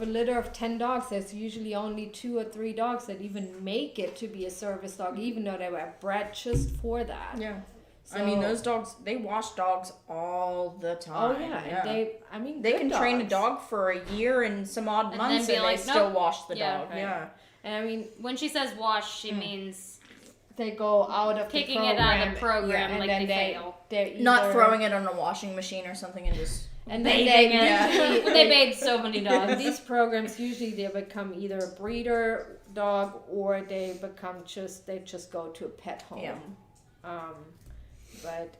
a litter of 10 dogs, there's usually only 2 or 3 dogs that even make it to be a service dog, even though they were bred just for that. Yeah. So, I mean, those dogs, they wash dogs all the oh time. yeah, and They good can train a dogs. dog for a year and some odd And months then be and like, they still "Nope." wash the Yeah, dog. right. Yeah. And I mean, When she says wash, she means they go out of kicking the it program. out of the program, and like then they fail. they're Not either- throwing it on a washing machine or something and just. And then bathing they it. usually They bathe so many in dogs. these programs usually they become either a breeder dog or they just go to a pet home. Yeah. But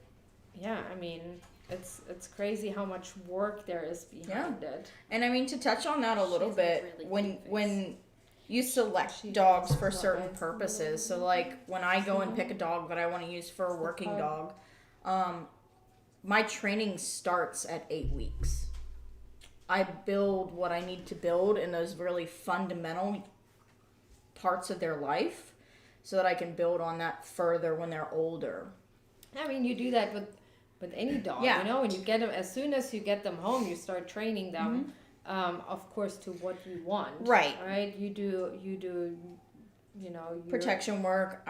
yeah, I mean it's crazy how much work there is behind it. And I mean, to touch on that a little She's bit, really when cute face. when you select She dogs has for blue certain eyes. purposes, so like when I go and pick a dog that I want to use for a working dog, my training starts at 8 weeks. I build what I need to build in those really fundamental parts of their life, so that I can build on that further when they're older. I mean, you do that with any dog, Yeah. you know. When you get them, as soon as you get them home, you start training them, of course, to what you want. Right. Right. You do. You know. Your, Protection work,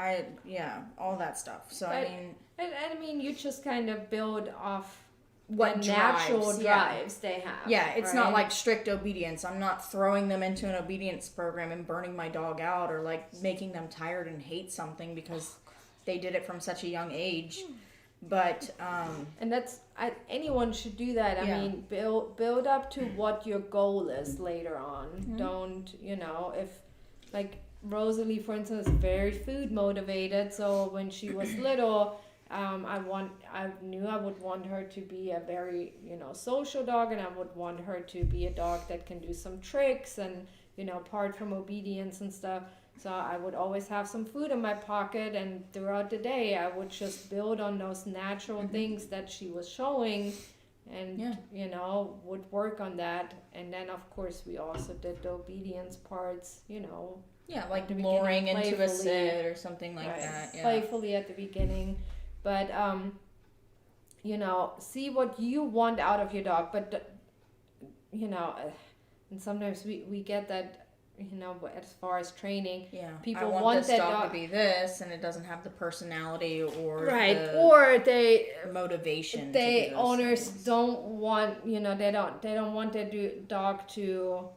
all that stuff. So I But- mean, And I mean, you just kind of build off what the natural drives, drives they have. Yeah, it's not right? like strict obedience. I'm not throwing them into an obedience program and burning my dog out or like making them tired and hate something because they did it from such a young age. But And anyone should do that. I Yeah. mean, build up to what your goal is later on. Don't if like Rosalie, for instance, is very food motivated. So when she was little, I knew I would want her to be a very social dog, and I would want her to be a dog that can do some tricks and apart from obedience and stuff. So I would always have some food in my pocket, and throughout the day I would just build on those natural things that she was showing, and would work on that. And then of course we also did the obedience parts, yeah, like the luring beginning, into a playfully. sit or something like right, that. Yeah. playfully at the beginning. But see what you want out of your dog. But and sometimes we get that, as far as training, Yeah, people I want want this that dog dog- to be this, and it doesn't have the personality or right, the or they motivation. they to do those owners things. don't want they don't want their dog to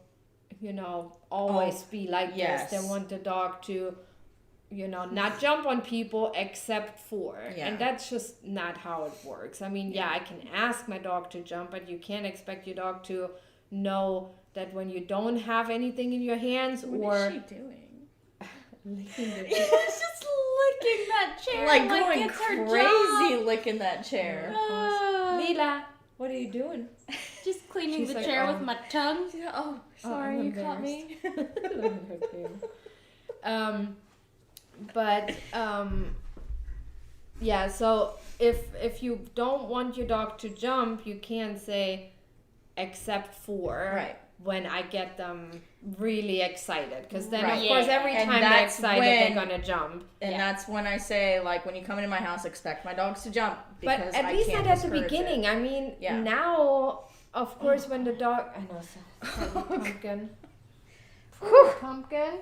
always be like yes. this. They want the dog to not jump on people except for, Yeah. and that's just not how it works. I mean, I can ask my dog to jump, but you can't expect your dog to know that when you don't have anything in your hands What or is she doing? licking the She's just licking that chair Like going it's her crazy, job. licking that chair. Lila, what are you doing? Just cleaning She's the like, chair oh. with my tongue. Oh, Oh, sorry, I'm you caught me. But so if you don't want your dog to jump, you can't say except for Right. when I get them really excited, because then Right. of course Yeah. every And time they're that's excited when- they're gonna jump. And that's when I say, like, when you come into my house, expect my dogs to jump. But Because at I least can't not at the discourage beginning. it. I mean, Yeah. now of course when the dog pumpkin. Pumpkin,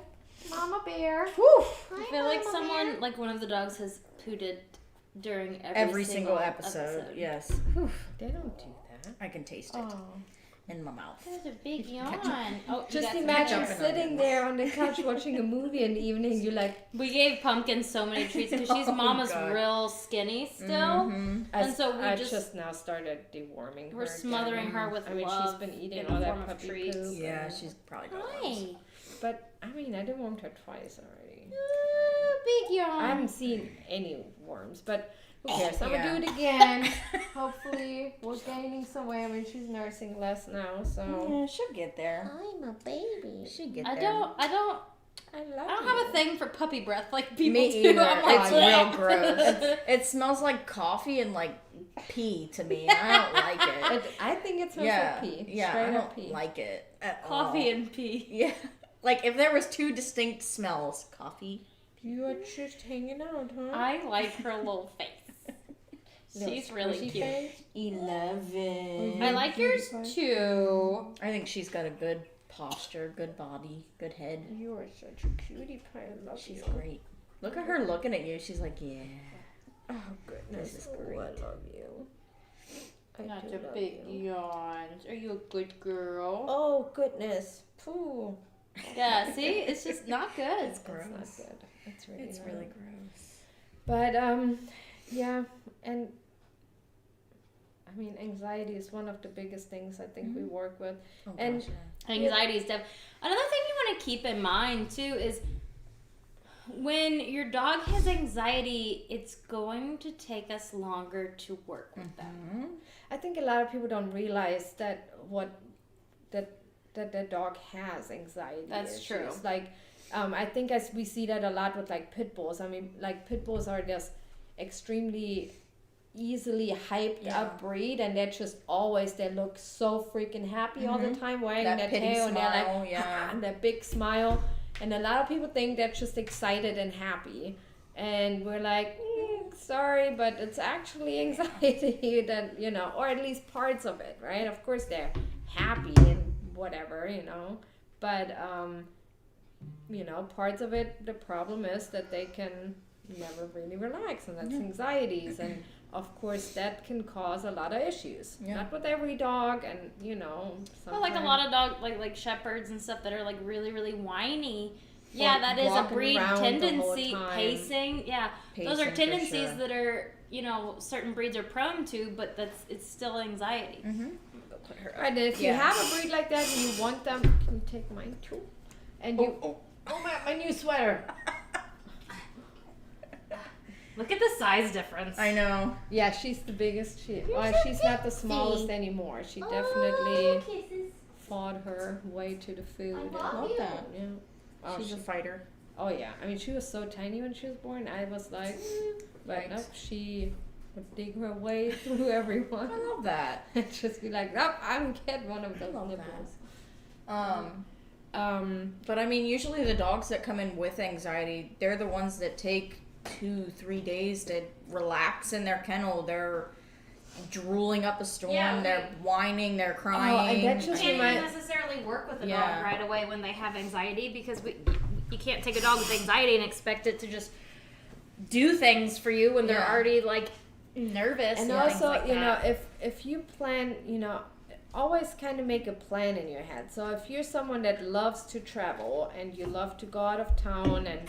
Mama Bear. I feel like someone, like one of the dogs has pooted during Every single episode. Yes. They don't do that. I can taste it in my mouth. There's a big yawn. Oh, you Just got some imagine ketchup. sitting there on the couch watching a movie in the evening. You're like, We gave Pumpkin so many treats because she's Oh, Mama's God. real skinny still. Mm-hmm. And so we I just- now started deworming her. We're smothering again. her with I mean, love she's been eating in all the that form of puppy treats. poop. Yeah, and- she's probably got Hi. lots. But I mean, I dewormed her twice already. Big yawn. I haven't seen any worms, but who cares? I'm Yeah. gonna do it again. Hopefully, we're gaining some weight. I mean, she's nursing less now, so. Yeah, she'll get there. I'm a baby. She'll get I there. don't I love have a thing for puppy breath like people Me do. either. I'm like, It's real "Bleh." gross. It smells like coffee and like pee to me. I don't like it. I think it smells Yeah, like pee. yeah, Straight I up don't pee. like it at all. Coffee and pee. Yeah, like if there was two distinct smells, coffee. You are just hanging out, huh? I like her little face. Little She's really squishy cute. face. 11. I like yours too. I think she's got a good posture, good body, good head. You are such a cutie pie. I love She's you. great. Look at her looking at you. She's like, yeah. Oh goodness, This is Oh, great. I love you. I Not do a love big you. yawns. Are you a good girl? Oh goodness, poo. Yeah, see, it's just not good. It's gross. It's not good. It's really It's not. really gross. But yeah, and I mean, anxiety is one of the biggest things I think we work with. Oh, And- gosh, yeah. Anxiety is definitely. Another thing you want to keep in mind too is when your dog has anxiety, it's going to take us longer to work with them. I think a lot of people don't realize that that their dog has anxiety. That's issues. true. Like, I think as we see that a lot with like pit bulls. I mean, like pit bulls are just extremely easily hyped up breed, and they're just always they look so freaking happy all the time, wagging That their pity tail, and they're smile, like, yeah. and that big smile. And a lot of people think they're just excited and happy, and we're like, sorry, but it's actually anxiety that, you know, or at least parts of it, right? Of course they're happy and whatever, you know, but you know, parts of it, the problem is that they can never really relax, and that's anxieties, and of course that can cause a lot of issues. Yeah. Not with every dog, and you know, Well, like a sometimes- lot of dog, like shepherds and stuff that are like really, really whiny. Yeah, Walk- that is a walking breed around the whole tendency. time. Pacing, yeah, those are Pacing for tendencies sure. that are, you know, certain breeds are prone to, but it's still anxiety. Go put her up. Right, and if you Yeah. have a breed like that and you want them, can you take mine too? And you, Oh, oh my new sweater. Look at the size difference. I know. Yeah, she's the biggest. so She's not the pixie. smallest anymore. She Oh, definitely kisses. fought her way to the food. I love you. Yeah. Oh, She's a fighter. oh yeah. I mean, she was so tiny when she was born. I was like, but Right. nope, she would dig her way through everyone. I love that. And just be like, nope, I don't get one of those love that. nipples. But I mean, usually the dogs that come in with anxiety, they're the ones that take 2-3 days to relax in their kennel. They're drooling up a storm. Yeah, they're whining. They're Oh, crying. and that just Can't remind. even necessarily work with a Yeah. dog right away when they have anxiety because you can't take a dog with anxiety and expect it to just do things for you when they're Yeah. already like nervous And and things also, like you know, that. if you plan, you know, always kind of make a plan in your head. So if you're someone that loves to travel and you love to go out of town and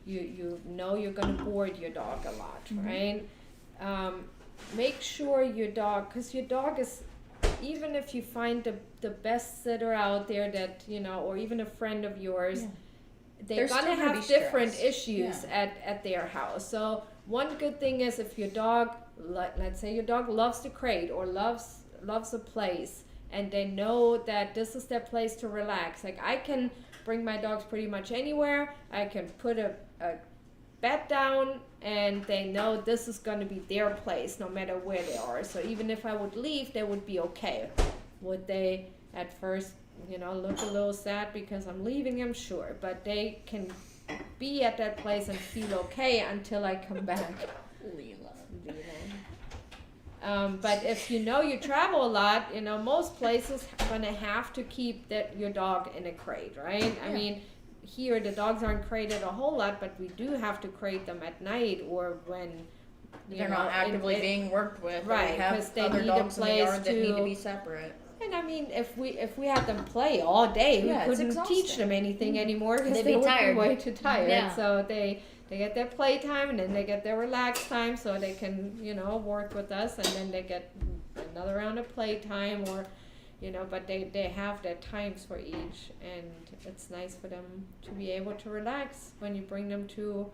you know you're gonna board your dog a lot, right? Make sure your dog, because your dog is, even if you find the best sitter out there that, you know, or even a friend of yours, they're They're still gonna gonna have be different stressed. issues at their house. So one good thing is if your dog, let's say your dog loves to crate or loves a place, and they know that this is their place to relax. Like I can bring my dogs pretty much anywhere. I can put a bed down, and they know this is going to be their place no matter where they are. So even if I would leave, they would be okay. Would they at first, you know, look a little sad because I'm leaving them? Sure, but they can be at that place and feel okay until I come back. But if you know you travel a lot, you know, most places are gonna have to keep your dog in a crate, right? I mean, here the dogs aren't crated a whole lot, but we do have to crate them at night or when They're not actively being worked with. or Right, we have 'cause they other need a dogs in the place yard that need to to- be separate. And I mean, if we had them play all day, Yeah, we it's couldn't teach exhausting. them anything anymore because They'd they be would tired. be way too tired. Yeah. So they get their playtime and then they get their relax time, so they can, you know, work with us, and then they get another round of playtime, or, you know, but they have their times for each, and it's nice for them to be able to relax when you bring them to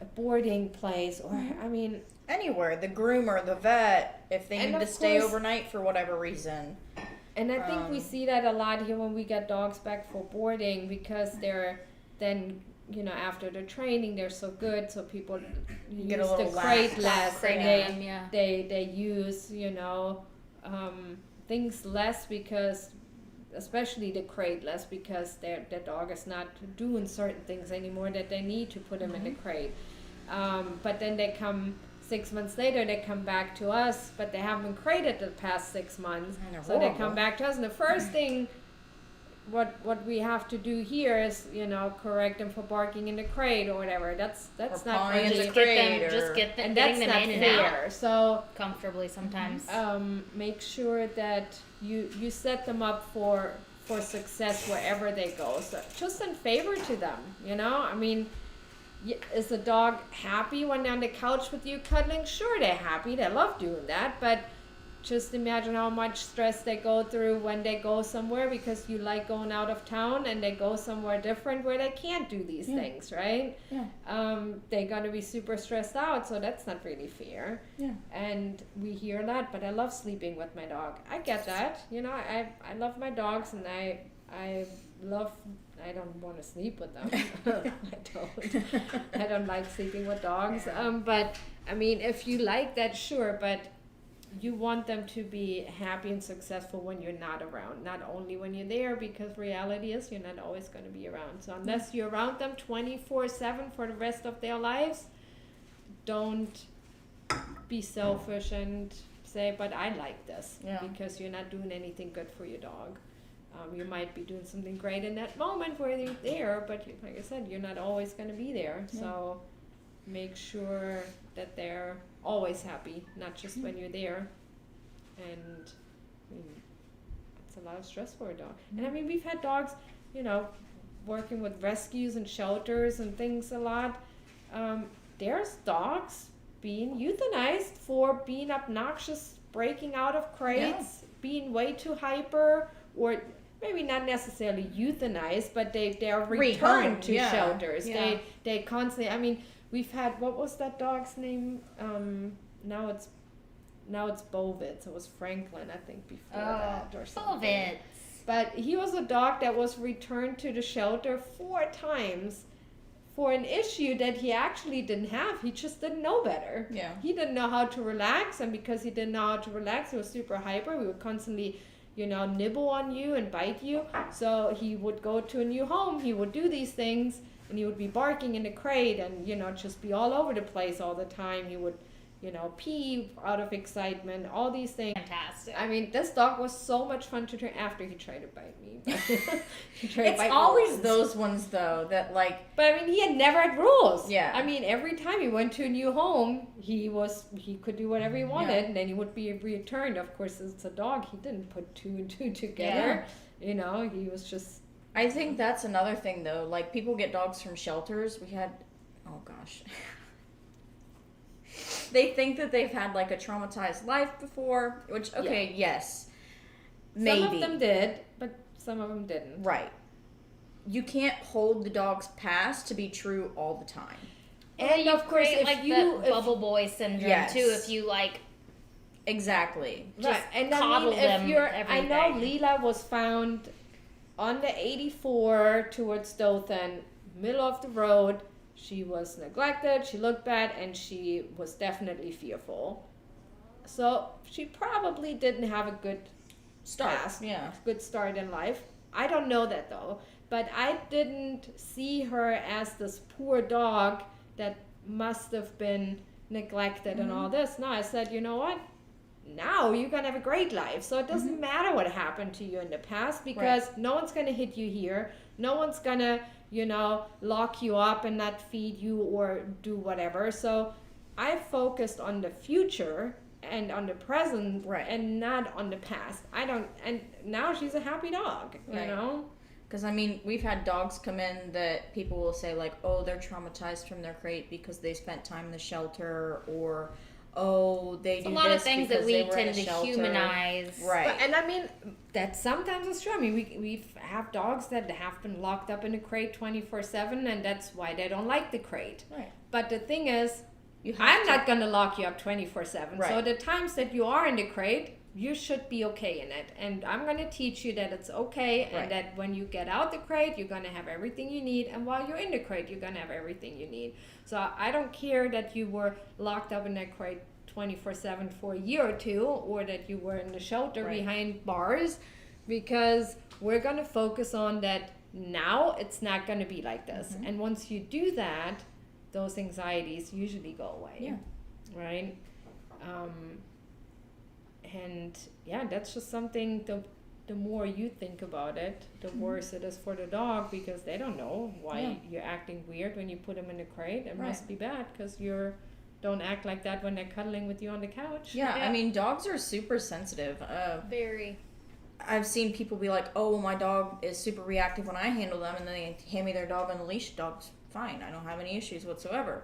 a boarding place, or I mean. Anywhere, the groomer, the vet, if they And need to of stay course- overnight for whatever reason. And I think we Um, see that a lot here when we get dogs back for boarding, because they're then, you know, after the training they're so good, so people Get a use little the crate lax. less, Crate and them, yeah. they use, you know, things less, because especially the crate less, because their dog is not doing certain things anymore that they need to put them in the crate. But then they come 6 months later, they come back to us, but they haven't been crated the past 6 months. And they're So they horrible. come back to us, and the first thing what we have to do here is, you know, correct them for barking in the crate or whatever. That's Or not pawing in really, the Just get crate, them, just or- get them, and getting that's them not in and out fair. So comfortably sometimes. make sure that you set them up for for success wherever they go. So just in favor to them, you know? I mean, is the dog happy when they're on the couch with you cuddling? Sure, they're happy. They love doing that. But just imagine how much stress they go through when they go somewhere because you like going out of town and they go somewhere different where they can't do these things, right? Yeah. They're going to be super stressed out, so that's not really fair. Yeah. And we hear that, but I love sleeping with my dog. I get that. You know, I love my dogs, and I don't want to sleep with them. I don't like sleeping with dogs. But I mean, if you like that, sure. But you want them to be happy and successful when you're not around, not only when you're there, because reality is you're not always going to be around. So unless you're around them 24/7 for the rest of their lives, don't be selfish and say, but I like this, because you're not doing anything good for your dog. You might be doing something great in that moment where you're there, but like I said, you're not always going to be there. So make sure that they're always happy, not just when you're there. And I mean, it's a lot of stress for a dog. And I mean, we've had dogs, you know, working with rescues and shelters and things a lot. There's dogs being euthanized for being obnoxious, breaking out of crates, being way too hyper, or maybe not necessarily euthanized, but they're returned to shelters. Yeah. They constantly, I mean, we've had, what was that dog's name? Now it's Bovitz. It was Franklin, I think, before that or something. Bovitz. But he was a dog that was returned to the shelter 4 times for an issue that he actually didn't have. He just didn't know better. Yeah. He didn't know how to relax, and because he didn't know how to relax, he was super hyper. We would constantly, you know, nibble on you and bite you. So he would go to a new home, he would do these things, and he would be barking in the crate and, you know, just be all over the place all the time. He would, you know, pee out of excitement, all these things. Fantastic. I mean, this dog was so much fun to train after he tried to bite me. He tried to It's bite me always once. those ones, though, that, like... But I mean, he had never had rules. Yeah. I mean, every time he went to a new home, he could do whatever he wanted, and then he would be returned. Of course, it's a dog. He didn't put 2 and 2 together. You know, he was just... I think that's another thing, though. Like, people get dogs from shelters. We had... Oh, gosh. They think that they've had, like, a traumatized life before, which, okay, yes. Maybe. Some of them did, but some of them didn't. Right. You can't hold the dog's past to be true all the time. And you of course, create, if like you... the bubble boy syndrome Yes. too, if you like Exactly. just and I coddle mean, them if you're, every I know day. Leela was found on the 84 towards Dothan, middle of the road. She was neglected, she looked bad, and she was definitely fearful. So she probably didn't have a good past, good start in life. I don't know that though, but I didn't see her as this poor dog that must have been neglected and all this. No, I said, you know what? Now you're going to have a great life. So it doesn't matter what happened to you in the past, because no one's going to hit you here. No one's going to, you know, lock you up and not feed you or do whatever. So I focused on the future and on the present and not on the past. And now she's a happy dog, you know? Because, I mean, we've had dogs come in that people will say, like, oh, they're traumatized from their crate because they spent time in the shelter, or, oh, they do a lot of this things that because we they were in tend a to shelter. humanize. Right. But, and I mean, that sometimes is true. I mean, we have dogs that have been locked up in a crate 24/7, and that's why they don't like the crate. Right. But the thing is, You have I'm to- not going to lock you up 24/7. Right. So the times that you are in the crate, you should be okay in it. And I'm going to teach you that it's okay, Right. and that when you get out the crate, you're going to have everything you need. And while you're in the crate, you're going to have everything you need. So I don't care that you were locked up in that crate 24/7 for a year or two, or that you were in the shelter behind bars, because we're going to focus on that now. It's not going to be like this. And once you do that, those anxieties usually go away. Yeah. Right? And yeah, that's just something, the more you think about it, the worse it is for the dog, because they don't know why you're acting weird when you put them in a crate. It must be bad because don't act like that when they're cuddling with you on the couch. Yeah, I mean, dogs are super sensitive. Very. I've seen people be like, oh, well, my dog is super reactive when I handle them, and then they hand me their dog on the leash. Dog's fine. I don't have any issues whatsoever.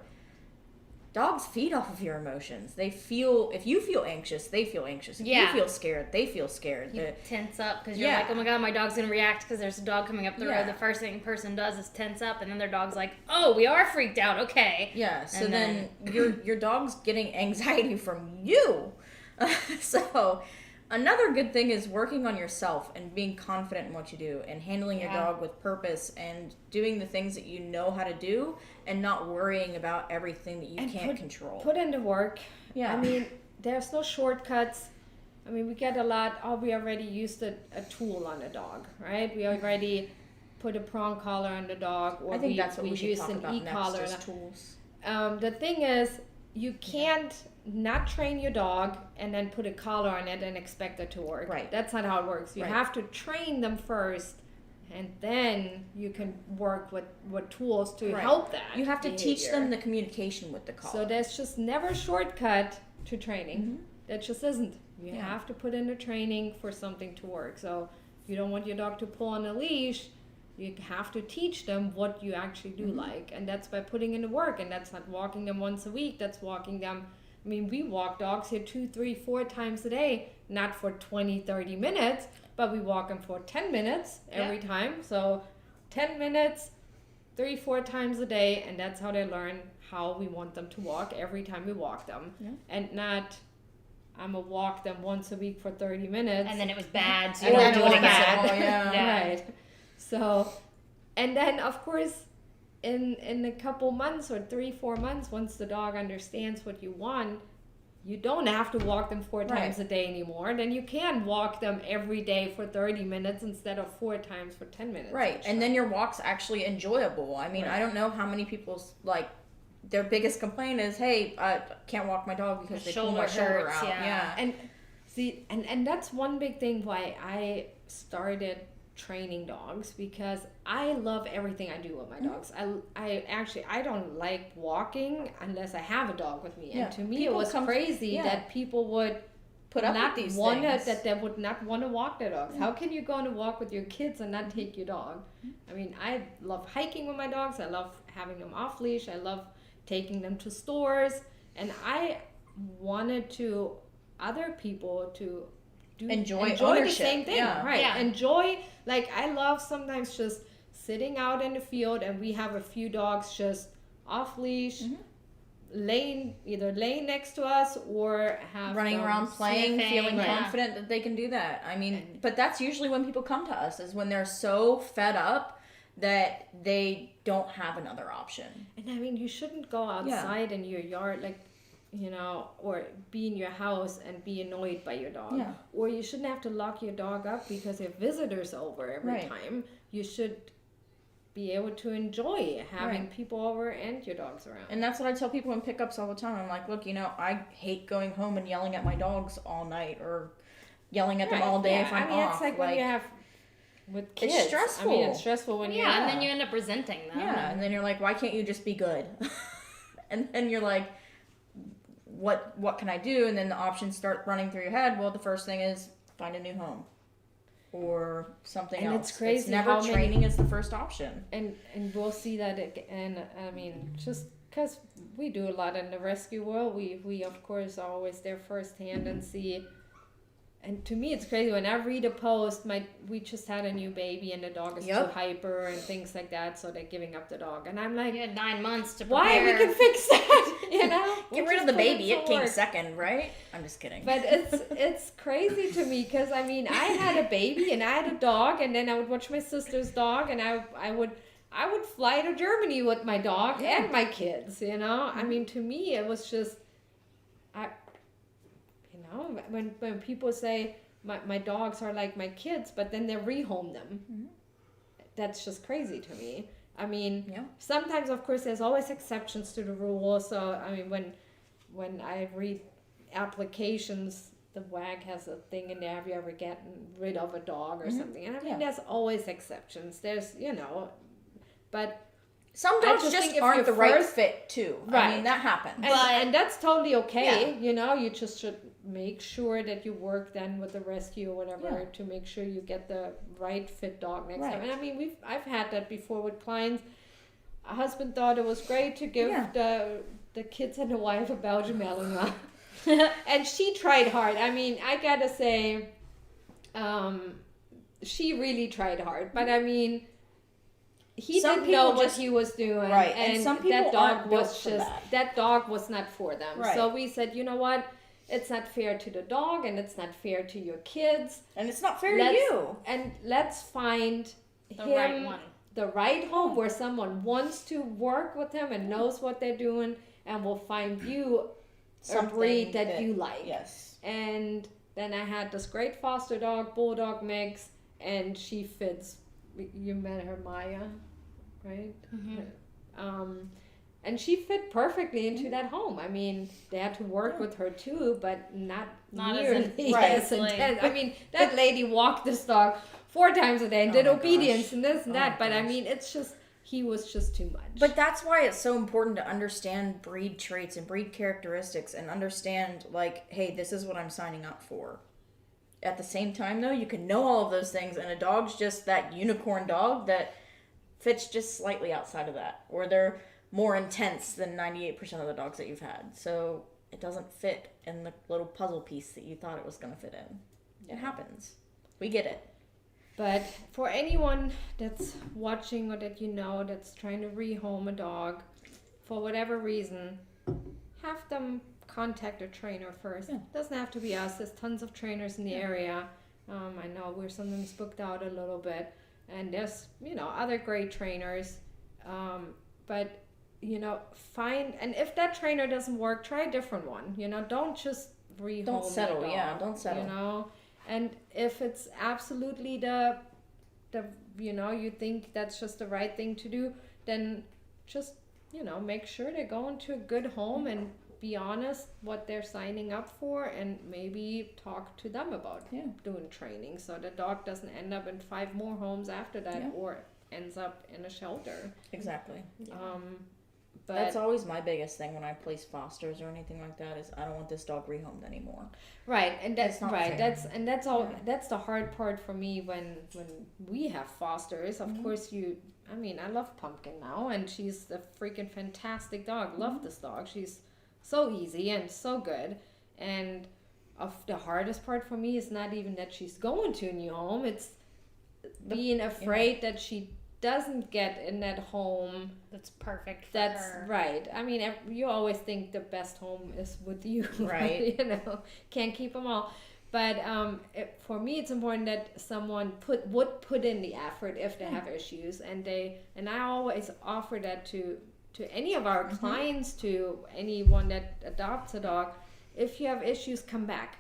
Dogs feed off of your emotions. They feel, if you feel anxious, they feel anxious. If you Yeah. feel scared, they feel scared. You tense up because you're Yeah. like, oh my god, my dog's gonna react because there's a dog coming up the Yeah. road. The first thing a person does is tense up, and then their dog's like, oh, we are freaked out. Okay. Yeah, so And then your dog's getting anxiety from you. So another good thing is working on yourself and being confident in what you do and handling your Yeah. dog with purpose and doing the things that you know how to do and not worrying about everything that you And can't control. Put in the work. Yeah. I mean, there's no shortcuts. I mean, we get a lot. Oh, we already used a tool on the dog, right? We already put a prong collar on the dog, or I think that's what we should used talk an about next, e-collar. is tools. The thing is, you can't not train your dog and then put a collar on it and expect it to work. Right. That's not how it works. You Right. have to train them first, and then you can work with tools to Right. help that. You have to teach behavior. them the communication with the collar. So there's just never a shortcut to training. That just isn't. You Yeah. have to put in the training for something to work. So you don't want your dog to pull on a leash. You have to teach them what you actually do like. And that's by putting in the work. And that's not walking them once a week. That's walking them. I mean, we walk dogs here 2, 3, 4 times a day. Not for 20, 30 minutes, but we walk them for 10 minutes every time. So 10 minutes, 3, 4 times a day, and that's how they learn how we want them to walk every time we walk them. Yeah. And not, I'm gonna walk them once a week for 30 minutes. And then it was bad, so And you then don't it do it was again. bad. Oh, yeah. Yeah. Right. So, and then of course, in a couple months or 3, 4 months, once the dog understands what you want, you don't have to walk them 4 times a day anymore. Then you can walk them every day for 30 minutes instead of 4 times for 10 minutes. Right, and then your walk's actually enjoyable. I mean, I don't know how many people's, like, their biggest complaint is, hey, I can't walk my dog because The they pull my shoulder shoulder hurts, out. yeah. And see, and that's one big thing why I started training dogs, because I love everything I do with my dogs. I actually, I don't like walking unless I have a dog with me. Yeah. And to me, People it was come- crazy yeah. that people would Put up not with these want things. that they would not want to walk their dogs. How can you go on a walk with your kids and not take your dog? I mean, I love hiking with my dogs. I love having them off leash. I love taking them to stores, and I wanted to other people to enjoy the ownership, same thing, yeah. right? Yeah. Enjoy, like I love sometimes just sitting out in the field, and we have a few dogs just off leash, either laying next to us or have Running them around playing, sniffing, feeling yeah. confident that they can do that. I mean, but that's usually when people come to us, is when they're so fed up that they don't have another option. And I mean, you shouldn't go outside in your yard, like, you know, or be in your house and be annoyed by your dog. Yeah. Or you shouldn't have to lock your dog up because if visitors over every Right. time. You should be able to enjoy having Right. people over and your dogs around. And that's what I tell people in pickups all the time. I'm like, look, you know, I hate going home and yelling at my dogs all night or yelling at them all day if I'm I mean, off. it's like when you have with kids. It's stressful. I mean, it's stressful when Yeah, and then you end up resenting them. Yeah, and then you're like, why can't you just be good? And then you're like, what can I do? And then the options start running through your head. Well, the first thing is find a new home or something And else. it's crazy never how many- training is the first option. And we'll see that again. I mean, just because we do a lot in the rescue world, we of course are always there firsthand and see. And to me, it's crazy when I read a post. We just had a new baby and the dog is too Yep. hyper and things like that, so they're giving up the dog. And I'm like, You had 9 months to why prepare. we can fix that? You know, Get We rid just of the put baby. some It came work. second, right? I'm just kidding. But it's crazy to me because I mean I had a baby and I had a dog, and then I would watch my sister's dog, and I would fly to Germany with my dog and my kids. You know, I mean, to me it was just when people say my dogs are like my kids, but then they rehome them. That's just crazy to me. I mean, Yeah. sometimes of course there's always exceptions to the rule. So I mean when I read applications, the WAG has a thing in there, have you ever gotten rid of a dog or something? And I mean, Yeah. there's always exceptions. There's, but, Some I dogs just just think if aren't you're the right first- fit too. I Right. mean, that happens. and that's totally okay. Yeah. You know, you just should make sure that you work then with the rescue or whatever Yeah. to make sure you get the right fit dog next Right. time. And I mean, I've had that before with clients. A husband thought it was great to give Yeah. the kids and the wife a Belgian Malinois. And she tried hard. I mean, I gotta say, she really tried hard. But I mean, he Some didn't know people what just- he was doing, Right, and some people that dog aren't built was for just that. dog was not for them. Right. So we said, you know what? It's not fair to the dog, and it's not fair to your kids. And it's not fair Let's- to you. And let's find The him right one. the right home where someone wants to work with him and knows what they're doing, and will find you a breed that you like. Yes. And then I had this great foster dog, bulldog mix, and she fits. You met her, Maya, right? And she fit perfectly into that home. I mean, they had to work with her too, but not Not as nearly right, as like- intense. I mean, that lady walked this dog 4 times a day and Oh did my obedience gosh. and this and Oh that. my But I gosh. mean, it's just he was just too much. But that's why it's so important to understand breed traits and breed characteristics and understand, like, hey, this is what I'm signing up for. At the same time, though, you can know all of those things, and a dog's just that unicorn dog that fits just slightly outside of that, or they're more intense than 98% of the dogs that you've had. So it doesn't fit in the little puzzle piece that you thought it was going to fit in. It happens. We get it. But for anyone that's watching or that you know that's trying to rehome a dog, for whatever reason, have them contact a trainer first. Yeah. Doesn't have to be us. There's tons of trainers in the area. I know we're sometimes booked out a little bit, and there's other great trainers. But find, and if that trainer doesn't work, try a different one. Don't just rehome. Don't settle, the dog, yeah, don't settle. And if it's absolutely the you think that's just the right thing to do, then just make sure they're going to a good home and be honest what they're signing up for, and maybe talk to them about doing training so the dog doesn't end up in 5 more homes after that or ends up in a shelter. Exactly. But That's always my biggest thing when I place fosters or anything like that is I don't want this dog rehomed anymore. right, and that's It's not right. fair. That's all. That's the hard part for me when we have fosters. Of course, I love Pumpkin now, and she's a freaking fantastic dog. Love this dog. She's so easy and so good. And the hardest part for me is not even that she's going to a new home. It's being afraid that she doesn't get in that home. That's perfect for That's her. right. I mean, you always think the best home is with you, Right. Can't keep them all. But for me, it's important that someone would put in the effort if they have issues, and I always offer that to any of our clients, to anyone that adopts a dog. If you have issues, come back.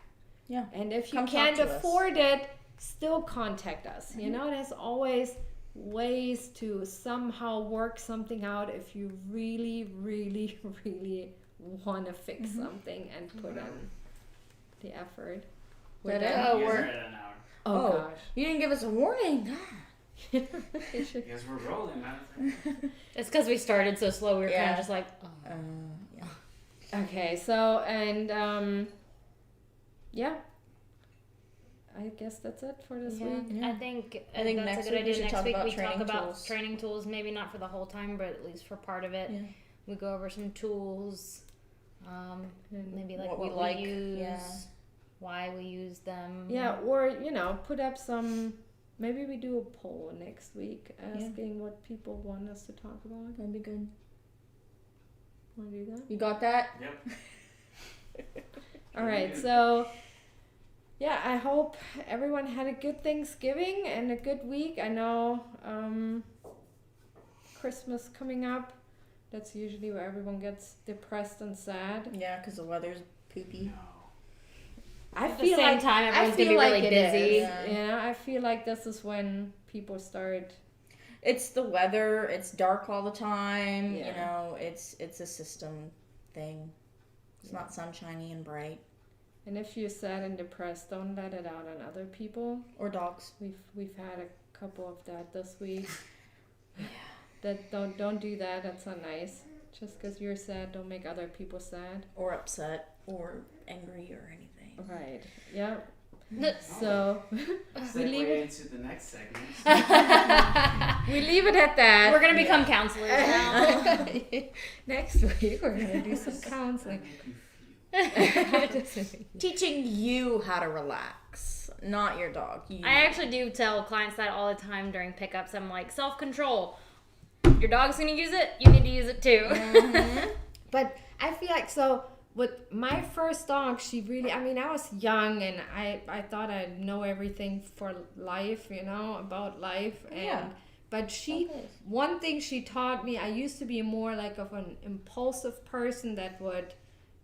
Yeah. And if you Come talk can't to us. afford it, still contact us. There's always ways to somehow work something out if you really, really, really want to fix something and put in the effort. That We're it? done. You guys we're- are at an hour. Oh, Oh. You didn't give us a warning. gosh. You guys were rolling, man. It's because we started so slow. We were kind Yeah. of just like, oh. Yeah. Okay, so, and yeah, I guess that's it for this Yeah. week. Yeah. I think I think that's next a good week we idea. should Next talk week about we talk training about tools. training tools, maybe not for the whole time, but at least for part of it. Yeah. We go over some tools, maybe like What what, we we like, use, yeah. why we use them. Yeah, or put up some. Maybe we do a poll next week asking what people want us to talk about. That'd be good. Want to do that? You got that? Yep. All right, so yeah, I hope everyone had a good Thanksgiving and a good week. I know Christmas coming up. That's usually where everyone gets depressed and sad. Yeah, because the weather's poopy. I At the same time, everyone's gonna be really it busy. is. Yeah. Yeah, I feel like this is when people start. It's the weather. It's dark all the time. Yeah. You know, it's a system thing. It's not sunshiny and bright. And if you're sad and depressed, don't let it out on other people. Or dogs. We've had a couple of that this week. That don't do that. That's not nice. Just because you're sad, don't make other people sad. Or upset or angry or anything. Right. Yep. So we leave Segue it. into the next segment. We leave it at that. We're gonna become counselors now. Next week we're gonna do some counseling. Teaching you how to relax, not your dog. You. I actually do tell clients that all the time during pickups. I'm like, self-control. Your dog's gonna use it, you need to use it too. Mm-hmm. But I feel like so with my first dog, she really, I mean, I was young and I thought I'd know everything for life, you know, about life. And Yeah. but she, Okay. one thing she taught me, I used to be more like of an impulsive person that would,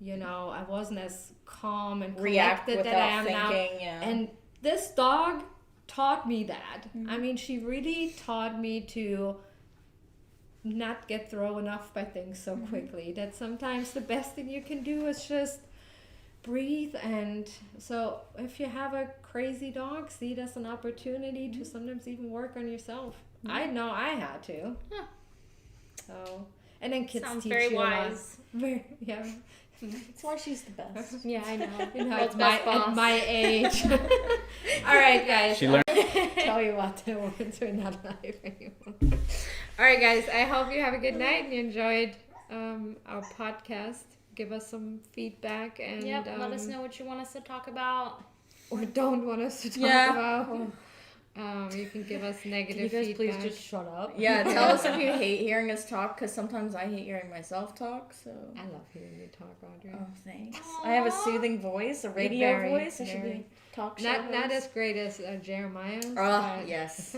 you know, I wasn't as calm and react collected without that I am thinking. now. Yeah. And this dog taught me that. I mean, she really taught me to not get thrown off by things so quickly. That sometimes the best thing you can do is just breathe. And so if you have a crazy dog, see it as an opportunity to sometimes even work on yourself. I know I had to. Yeah. So, and then kids Sounds teach very you a lot. wise. Very, yeah. That's why she's the best. Yeah, I know. You know, World's at my, best boss. at my age. All right, guys. She learned. Tell you what, the women's are not live anymore. All right, guys. I hope you have a good night and you enjoyed our podcast. Give us some feedback and Yep, let us know what you want us to talk about. or don't want us to talk Yeah. about. You can give us negative feedback. shut up? Yeah, tell us if you hate hearing us talk, because sometimes I hate hearing myself talk. So. I love hearing you talk, Audrey. Oh, thanks. I have a soothing voice, a radio very, voice. I should very. be talk show Not host. as great as Jeremiah's. Oh, but- yes.